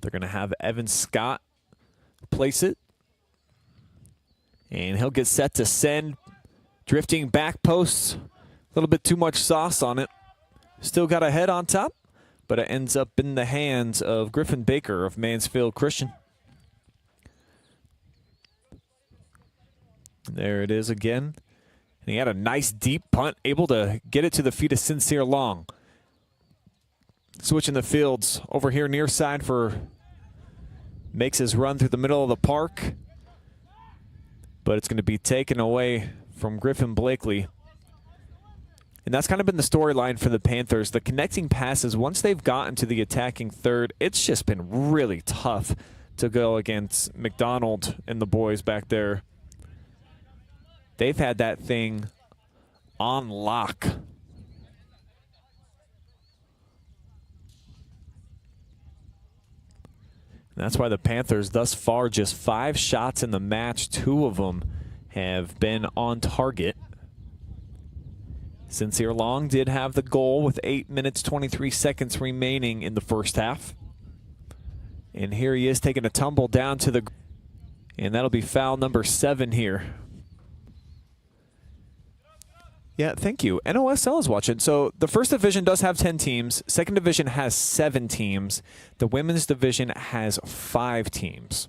They're going to have Evan Scott place it, and he'll get set to send. Drifting back posts. A little bit too much sauce on it. Still got a head on top, but it ends up in the hands of Griffin Baker of Mansfield Christian. There it is again. And he had a nice deep punt, able to get it to the feet of Sincere Long. Switching the fields over here near side for, makes his run through the middle of the park. But it's going to be taken away from Griffin Blakely. And that's kind of been the storyline for the Panthers. The connecting passes, once they've gotten to the attacking third, it's just been really tough to go against McDonald and the boys back there. They've had that thing on lock. And that's why the Panthers thus far just 5 shots in the match. 2 of them have been on target. Sincere Long did have the goal with 8 minutes, 23 seconds remaining in the first half. And here he is taking a tumble down to the, and that'll be foul number 7 here. Yeah, thank you. NOSL is watching. So the first division does have 10 teams. Second division has 7 teams. The women's division has 5 teams.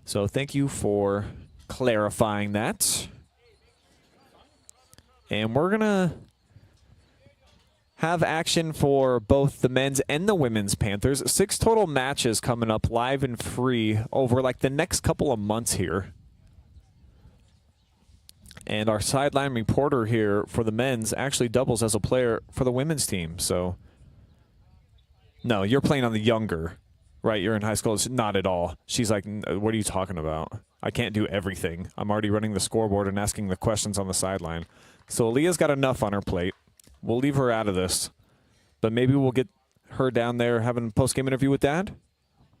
So thank you for clarifying that. And we're going to have action for both the men's and the women's Panthers. 6 total matches coming up live and free over like the next couple of months here. And our sideline reporter here for the men's actually doubles as a player for the women's team. So, no, you're playing on the younger, right? You're in high school. It's not at all. She's like, what are you talking about? I can't do everything. I'm already running the scoreboard and asking the questions on the sideline. So Aaliyah's got enough on her plate. We'll leave her out of this. But maybe we'll get her down there having a post-game interview with Dad.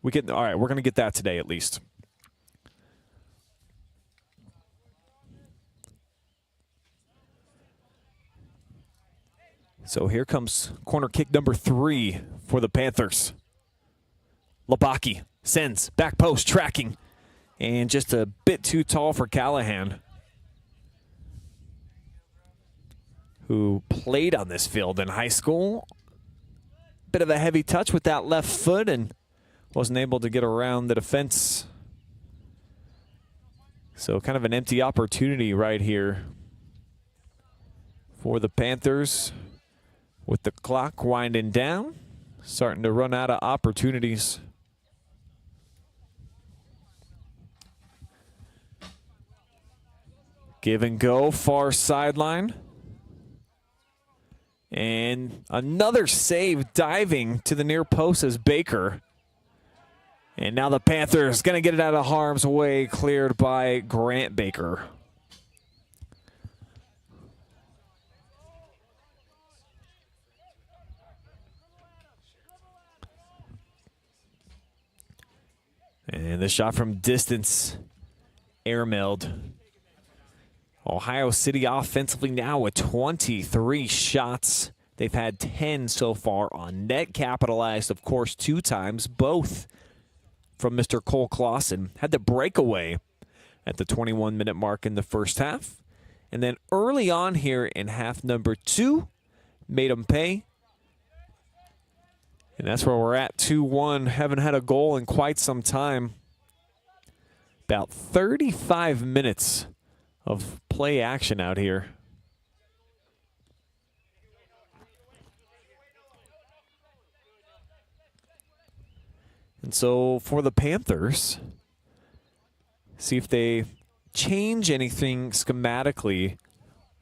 All right, we're going to get that today at least. So here comes corner kick number 3 for the Panthers. Labaki sends back post tracking. And just a bit too tall for Callahan, who played on this field in high school. Bit of a heavy touch with that left foot and wasn't able to get around the defense. So kind of an empty opportunity right here for the Panthers with the clock winding down, starting to run out of opportunities. Give and go, far sideline. And another save diving to the near post as Baker. And now the Panthers going to get it out of harm's way, cleared by Grant Baker. And the shot from distance, airmailed. Ohio City offensively now with 23 shots. They've had 10 so far on net, capitalized, of course, 2 times, both from Mr. Cole Clausen. Had the breakaway at the 21-minute mark in the first half. And then early on here in half number 2, made them pay. And that's where we're at, 2-1. Haven't had a goal in quite some time. About 35 minutes of play action out here. And so for the Panthers, see if they change anything schematically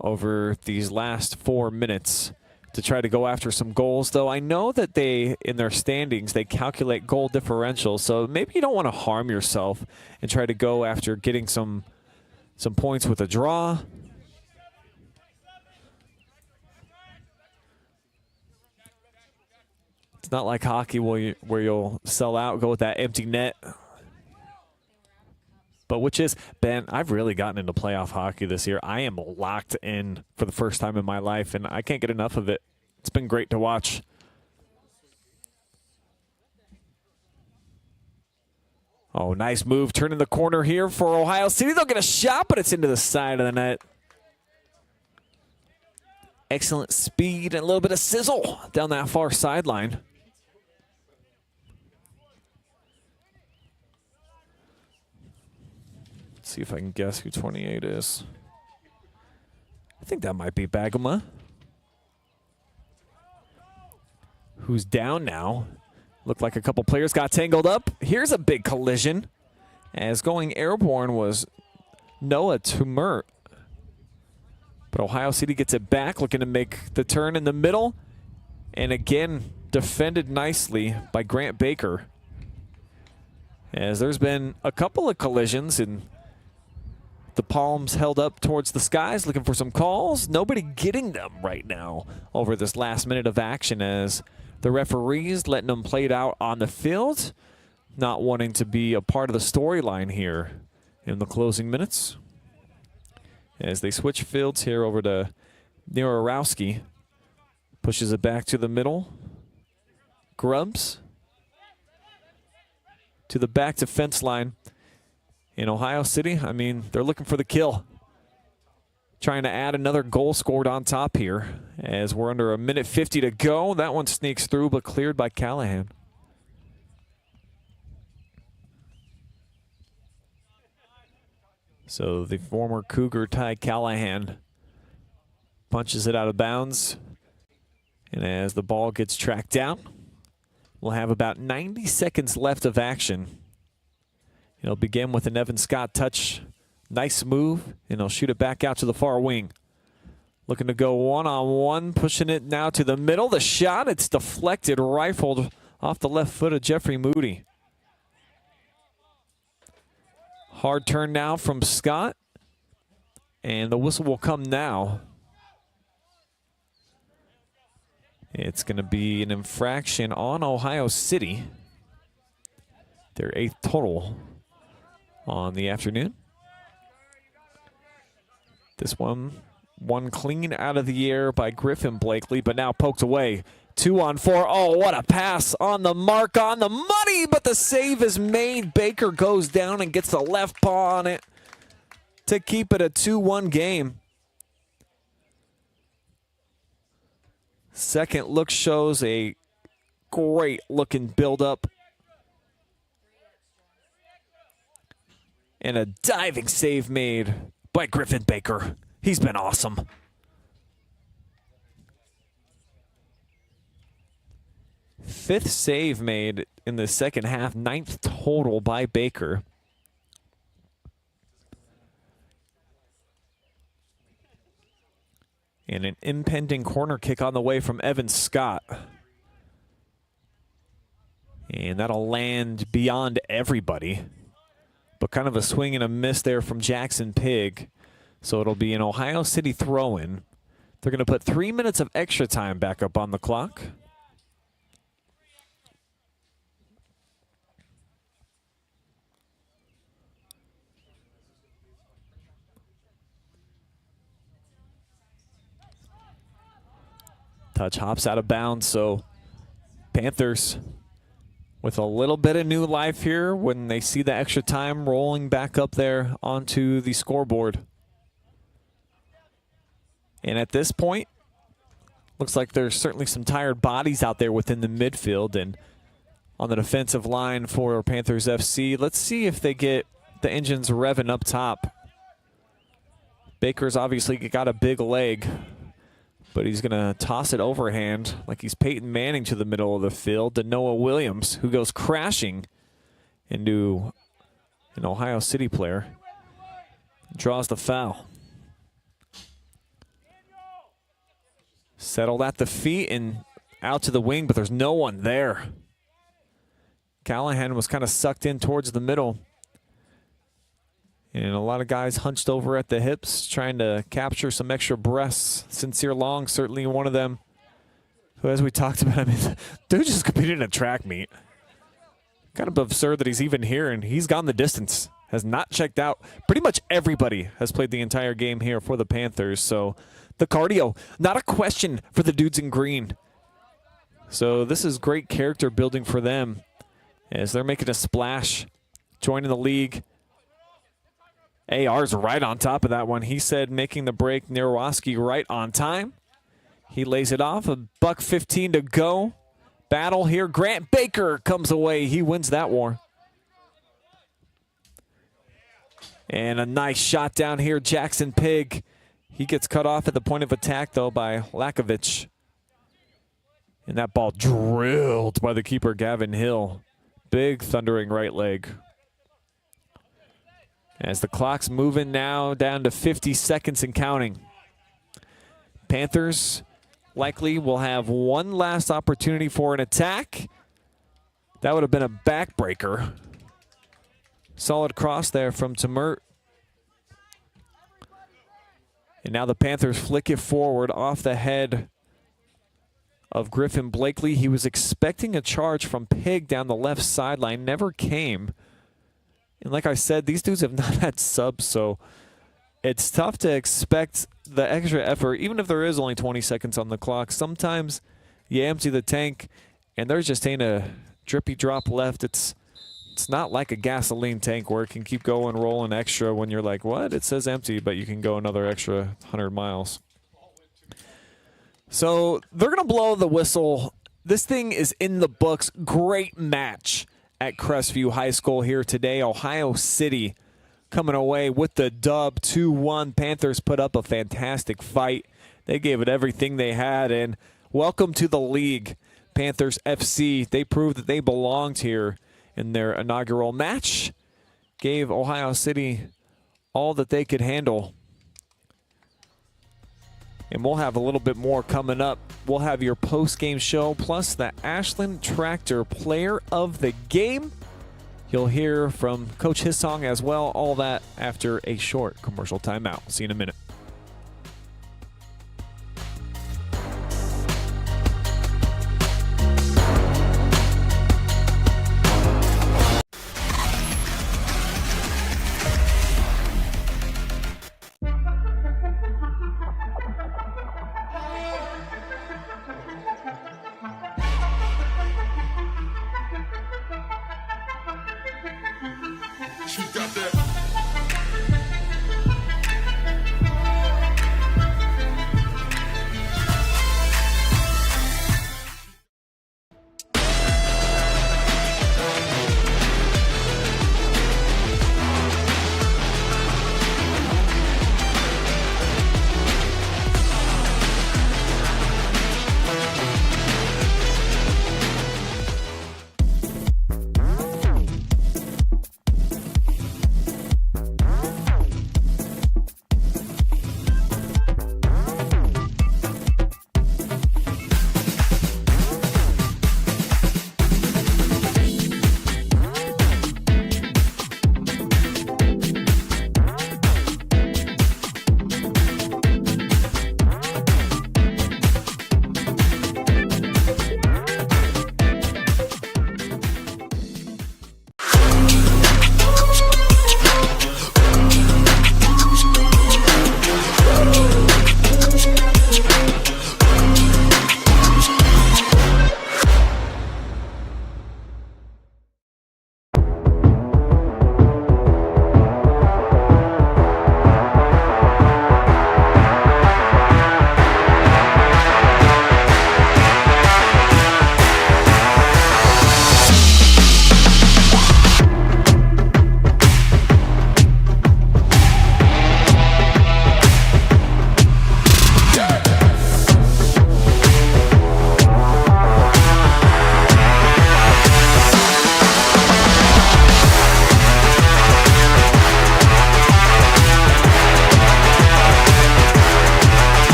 over these last 4 minutes to try to go after some goals. Though I know that they, in their standings, they calculate goal differential. So maybe you don't want to harm yourself and try to go after getting some points with a draw. It's not like hockey where you'll sell out, go with that empty net. But which is, Ben, I've really gotten into playoff hockey this year. I am locked in for the first time in my life, and I can't get enough of it. It's been great to watch. Oh, nice move. Turning the corner here for Ohio City. They'll get a shot, but it's into the side of the net. Excellent speed and a little bit of sizzle down that far sideline. Let's see if I can guess who 28 is. I think that might be Bagama, who's down now. Looked like a couple players got tangled up. Here's a big collision, as going airborne was Noah Tumert. But Ohio City gets it back, looking to make the turn in the middle. And again, defended nicely by Grant Baker. As there's been a couple of collisions and the palms held up towards the skies, looking for some calls. Nobody getting them right now over this last minute of action, as the referees letting them play it out on the field, not wanting to be a part of the storyline here in the closing minutes. As they switch fields here over to Nerorowski. Pushes it back to the middle. Grubbs to the back defense line. In Ohio City, I mean, they're looking for the kill. Trying to add another goal scored on top here as we're under 1:50 to go. That one sneaks through, but cleared by Callahan. So the former Cougar Ty Callahan punches it out of bounds. And as the ball gets tracked down, we'll have about 90 seconds left of action. It'll begin with an Evan Scott touch Nice move, and he'll shoot it back out to the far wing. Looking to go one-on-one, pushing it now to the middle. The shot, it's deflected, rifled off the left foot of Jeffrey Moody. Hard turn now from Scott, and the whistle will come now. It's going to be an infraction on Ohio City. Their 8th total on the afternoon. This one clean out of the air by Griffin Blakely, but now poked away. 2-on-4. Oh, what a pass on the mark, on the money, but the save is made. Baker goes down and gets the left paw on it to keep it a 2-1 game. Second look shows a great looking build-up. And a diving save made by Griffin Baker. He's been awesome. Fifth save made in the second half, 9th total by Baker. And an impending corner kick on the way from Evan Scott. And that'll land beyond everybody. But kind of a swing and a miss there from Jackson Pig. So it'll be an Ohio City throw-in. They're going to put 3 minutes of extra time back up on the clock. Touch hops out of bounds, so Panthers with a little bit of new life here when they see the extra time rolling back up there onto the scoreboard. And at this point, looks like there's certainly some tired bodies out there within the midfield and on the defensive line for Panthers FC. Let's see if they get the engines revving up top. Baker's obviously got a big leg, but he's going to toss it overhand like he's Peyton Manning to the middle of the field to Noah Williams, who goes crashing into an Ohio City player. Draws the foul. Settled at the feet and out to the wing, but there's no one there. Callahan was kind of sucked in towards the middle. And a lot of guys hunched over at the hips, trying to capture some extra breaths. Sincere Long, certainly one of them, who, as we talked about, I mean, dude just competed in a track meet. Kind of absurd that he's even here, and he's gone the distance. Has not checked out. Pretty much everybody has played the entire game here for the Panthers. So the cardio, not a question for the dudes in green. So this is great character building for them as they're making a splash, joining the league. AR's right on top of that one. He said making the break, Nerwoski right on time. He lays it off, $1:15 to go. Battle here, Grant Baker comes away. He wins that war. And a nice shot down here, Jackson Pig. He gets cut off at the point of attack, though, by Lakovich. And that ball drilled by the keeper, Gavin Hill. Big thundering right leg. As the clock's moving now down to 50 seconds and counting. Panthers likely will have one last opportunity for an attack. That would have been a backbreaker. Solid cross there from Temert. And now the Panthers flick it forward off the head of Griffin Blakely. He was expecting a charge from Pig down the left sideline. Never came. And like I said, these dudes have not had subs, so it's tough to expect the extra effort, even if there is only 20 seconds on the clock. Sometimes you empty the tank, and there just ain't a drippy drop left. It's not like a gasoline tank where it can keep going, rolling extra when you're like, what? It says empty, but you can go another extra 100 miles. So they're going to blow the whistle. This thing is in the books. Great match at Crestview High School here today. Ohio City coming away with the dub, 2-1. Panthers put up a fantastic fight. They gave it everything they had, and welcome to the league, Panthers FC. They proved that they belonged here in their inaugural match. Gave Ohio City all that they could handle. And we'll have a little bit more coming up. We'll have your post-game show, plus the Ashland Tractor Player of the Game. You'll hear from Coach Hissong as well, all that after a short commercial timeout. See you in a minute. She got that.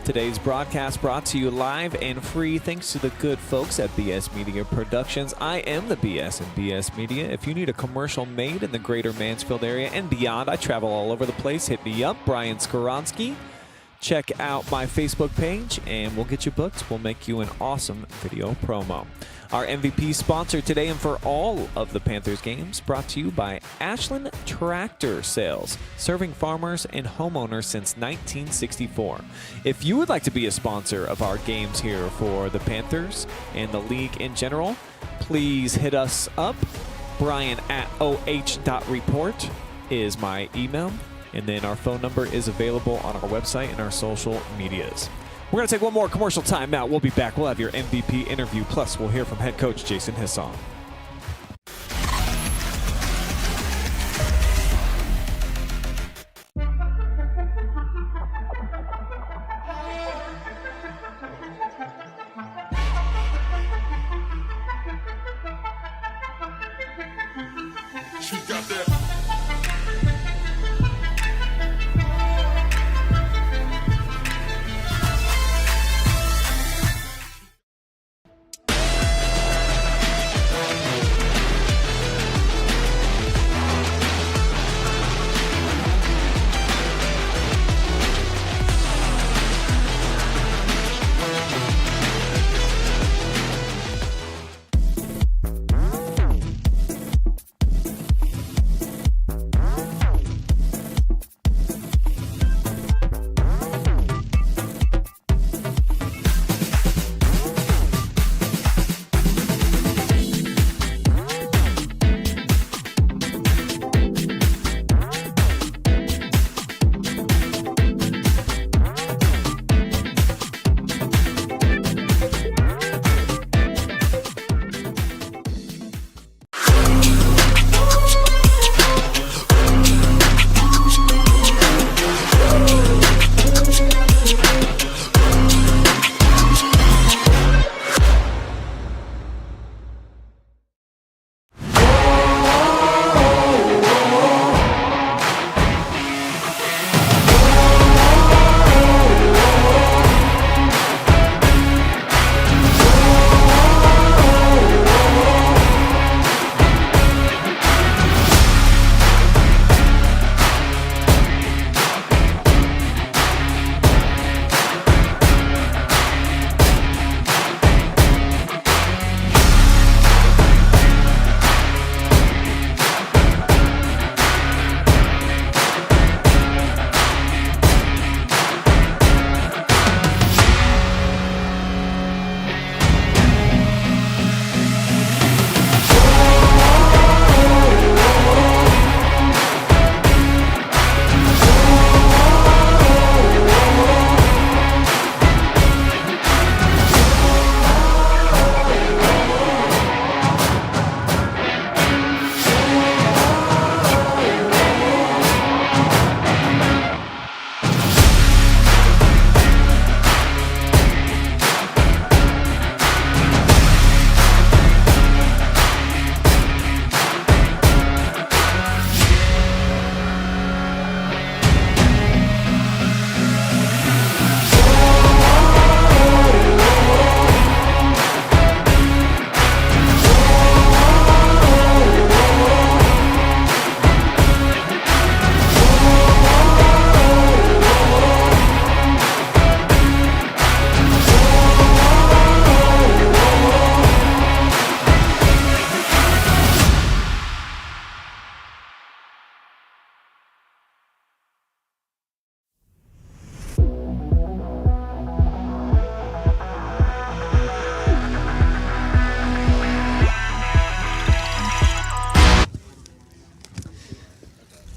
Today's broadcast brought to you live and free thanks to the good folks at BS Media Productions. I am the BS and BS Media. If you need a commercial made in the greater Mansfield area and beyond, I travel all over the place. Hit me up, Brian Skowronski. Check out my Facebook page and we'll get you booked. We'll make you an awesome video promo. Our MVP sponsor today and for all of the Panthers games brought to you by Ashland Tractor Sales, serving farmers and homeowners since 1964. If you would like to be a sponsor of our games here for the Panthers and the league in general, please hit us up. Brian@oh.report is my email. And then our phone number is available on our website and our social medias. We're going to take one more commercial time out. We'll be back. We'll have your MVP interview. Plus, we'll hear from head coach Jason Hissong. She got that.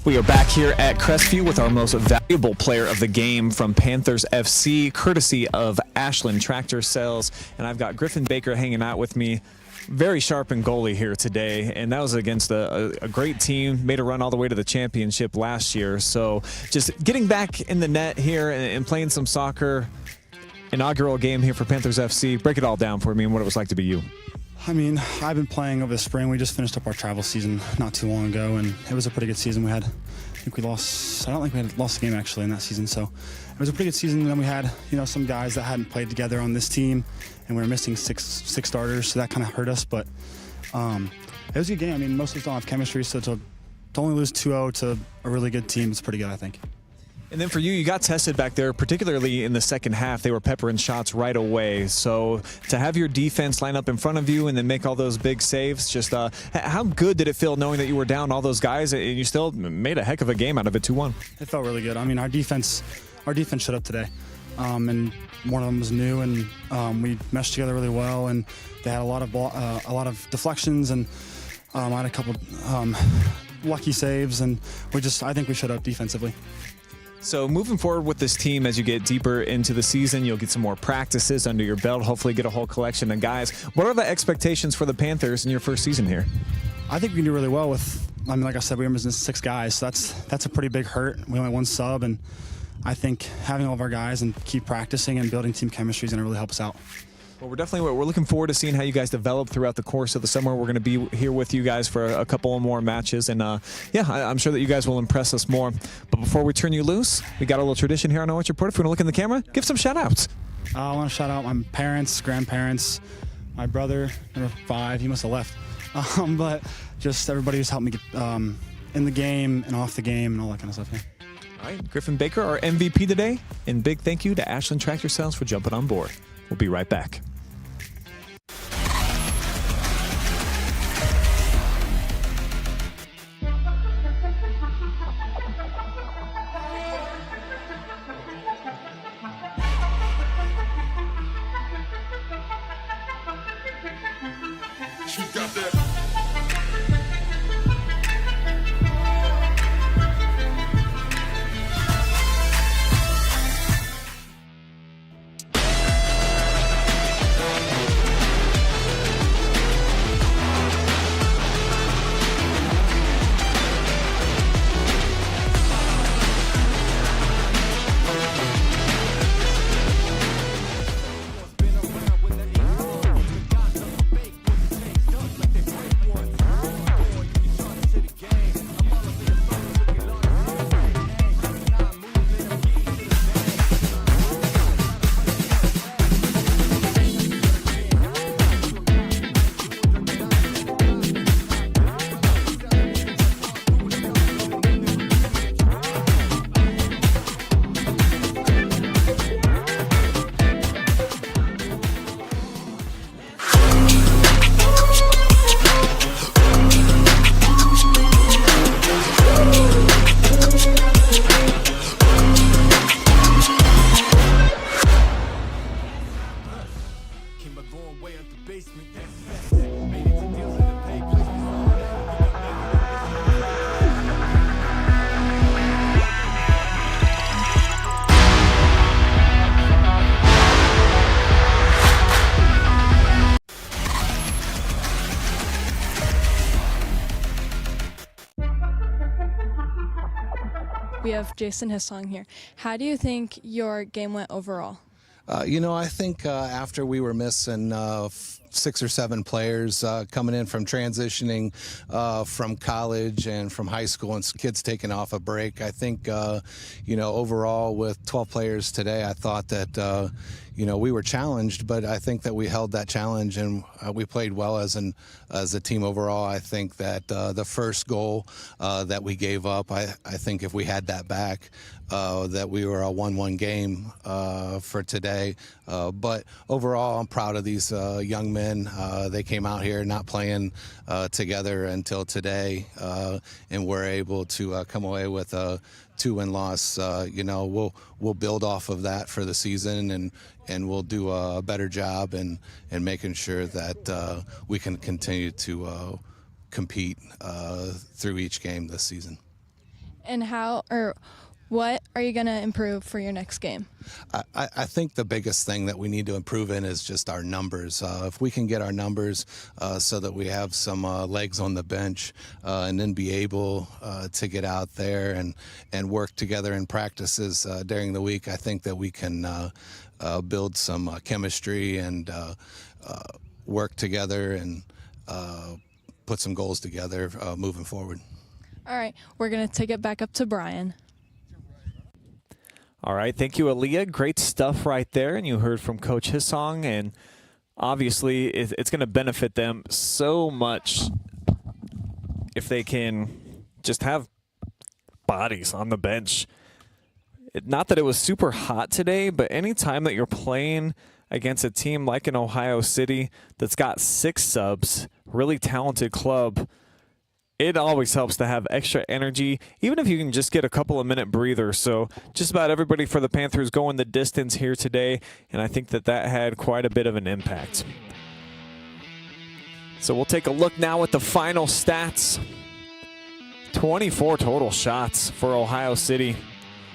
We are back here at Crestview with our most valuable player of the game from Panthers FC, courtesy of Ashland Tractor Sales. And I've got Griffin Baker hanging out with me. Very sharp in goalie here today, and that was against a great team, made a run all the way to the championship last year. So just getting back in the net here and playing some soccer, inaugural game here for Panthers FC. Break it all down for me and what it was like to be you. I mean, I've been playing over the spring. We just finished up our travel season not too long ago, and it was a pretty good season. I don't think we had lost a game actually in that season. So it was a pretty good season. And then we had, some guys that hadn't played together on this team, and we were missing six starters, so that kind of hurt us. But it was a good game. I mean, most of us don't have chemistry, so to only lose 2-0 to a really good team is pretty good, I think. And then for you, you got tested back there, particularly in the second half. They were peppering shots right away. So to have your defense line up in front of you and then make all those big saves, just how good did it feel knowing that you were down all those guys and you still made a heck of a game out of it, 2-1? It felt really good. I mean, our defense showed up today. And one of them was new, and we meshed together really well. And they had a lot of deflections, and I had a couple lucky saves, and I think we showed up defensively. So moving forward with this team, as you get deeper into the season, you'll get some more practices under your belt, hopefully get a whole collection of guys. What are the expectations for the Panthers in your first season here? I think we can do really well like I said, we were missing 6 guys, so that's a pretty big hurt. We only had 1 sub, and I think having all of our guys and keep practicing and building team chemistry is going to really help us out. Well, we're looking forward to seeing how you guys develop throughout the course of the summer. We're going to be here with you guys for a couple more matches, and I'm sure that you guys will impress us more. But before we turn you loose, we got a little tradition here on Know What Report. If you want to look in the camera, give some shout-outs. I want to shout out my parents, grandparents, my brother, number 5. He must have left. But just everybody who's helped me get in the game and off the game and all that kind of stuff. Yeah. All right, Griffin Baker, our MVP today, and big thank you to Ashland Tractor Sales for jumping on board. We'll be right back. She got that. We have Jason Hissong here. How do you think your game went overall? I think after we were missing 6 or 7 players coming in from transitioning from college and from high school and kids taking off a break, I think, overall with 12 players today, I thought that, we were challenged, but I think that we held that challenge and we played well as a team overall. I think that the first goal that we gave up, I think if we had that back, that we were a 1-1 game for today. But overall, I'm proud of these young men. They came out here not playing together until today, and we're able to come away with a 2-win loss. We'll build off of that for the season, and we'll do a better job in making sure that we can continue to compete through each game this season. And what are you going to improve for your next game? I think the biggest thing that we need to improve in is just our numbers. If we can get our numbers so that we have some legs on the bench and then be able to get out there and work together in practices during the week, I think that we can build some chemistry and work together and put some goals together moving forward. All right, we're going to take it back up to Brian. All right, thank you, Aaliyah. Great stuff right there. And you heard from Coach Hissong, and obviously it's going to benefit them so much if they can just have bodies on the bench. Not that it was super hot today, but anytime that you're playing against a team like an Ohio City that's got 6 subs, really talented club, it always helps to have extra energy, even if you can just get a couple of minute breathers. So just about everybody for the Panthers going the distance here today, and I think that had quite a bit of an impact. So we'll take a look now at the final stats. 24 total shots for Ohio City.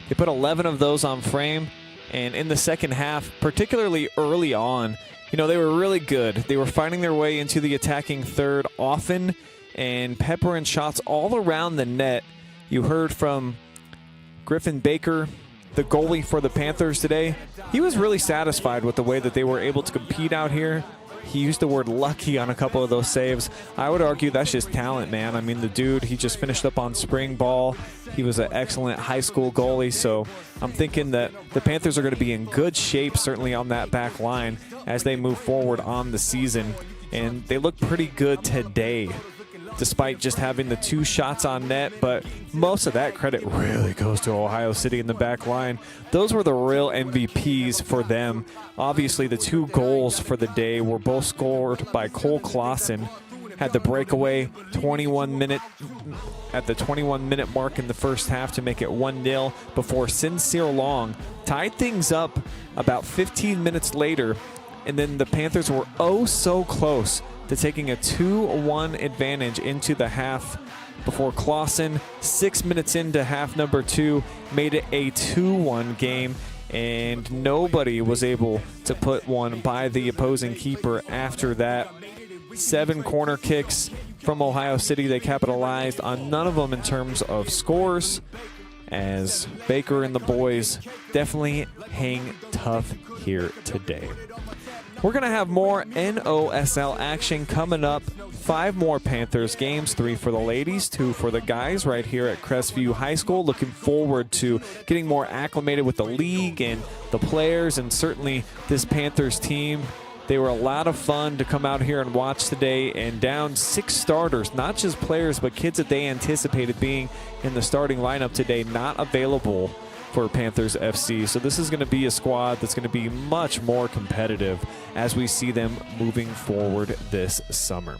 They put 11 of those on frame, and in the second half, particularly early on, they were really good. They were finding their way into the attacking third often, and peppering shots all around the net. You heard from Griffin Baker, the goalie for the Panthers today. He was really satisfied with the way that they were able to compete out here. He used the word lucky on a couple of those saves. I would argue that's just talent, man. I mean, the dude, he just finished up on spring ball. He was an excellent high school goalie, so I'm thinking that the Panthers are going to be in good shape, certainly on that back line, as they move forward on the season. And they look pretty good today, despite just having the 2 shots on net, but most of that credit really goes to Ohio City in the back line. Those were the real MVPs for them. Obviously, the 2 goals for the day were both scored by Cole Clausen. Had the breakaway at the 21-minute mark in the first half to make it 1-0 before Sincere Long tied things up about 15 minutes later, and then the Panthers were oh so close to taking a 2-1 advantage into the half before Clausen, 6 minutes into half number 2, made it a 2-1 game, and nobody was able to put one by the opposing keeper after that. 7 corner kicks from Ohio City. They capitalized on none of them in terms of scores, as Baker and the boys definitely hang tough here today. We're going to have more NOSL action coming up. 5 more Panthers games, 3 for the ladies, 2 for the guys right here at Crestview High School. Looking forward to getting more acclimated with the league and the players, and certainly this Panthers team. They were a lot of fun to come out here and watch today, and down 6 starters, not just players, but kids that they anticipated being in the starting lineup today, not available for Panthers FC. So this is going to be a squad that's going to be much more competitive as we see them moving forward this summer.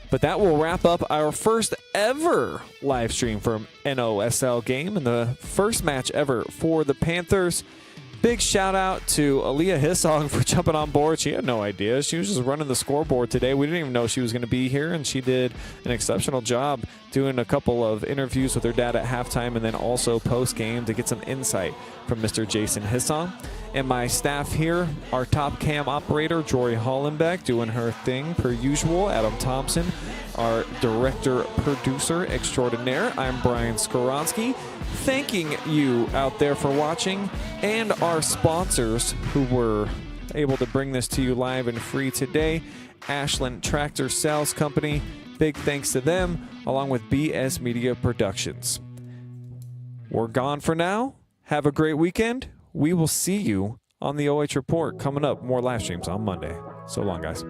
But that will wrap up our first ever live stream from NOSL game and the first match ever for the Panthers. Big shout out to Aaliyah Hissong for jumping on board. She had no idea. She was just running the scoreboard today. We didn't even know she was going to be here, and she did an exceptional job doing a couple of interviews with her dad at halftime and then also post-game to get some insight from Mr. Jason Hissong. And my staff here, our top cam operator, Jory Hollenbeck, doing her thing per usual. Adam Thompson, our director producer extraordinaire. I'm Brian Skowronski, thanking you out there for watching, and our sponsors who were able to bring this to you live and free today. Ashland Tractor Sales Company, big thanks to them, along with BS Media Productions. We're gone for now. Have a great weekend. We will see you on the OH Report coming up. More live streams on Monday. So long, guys.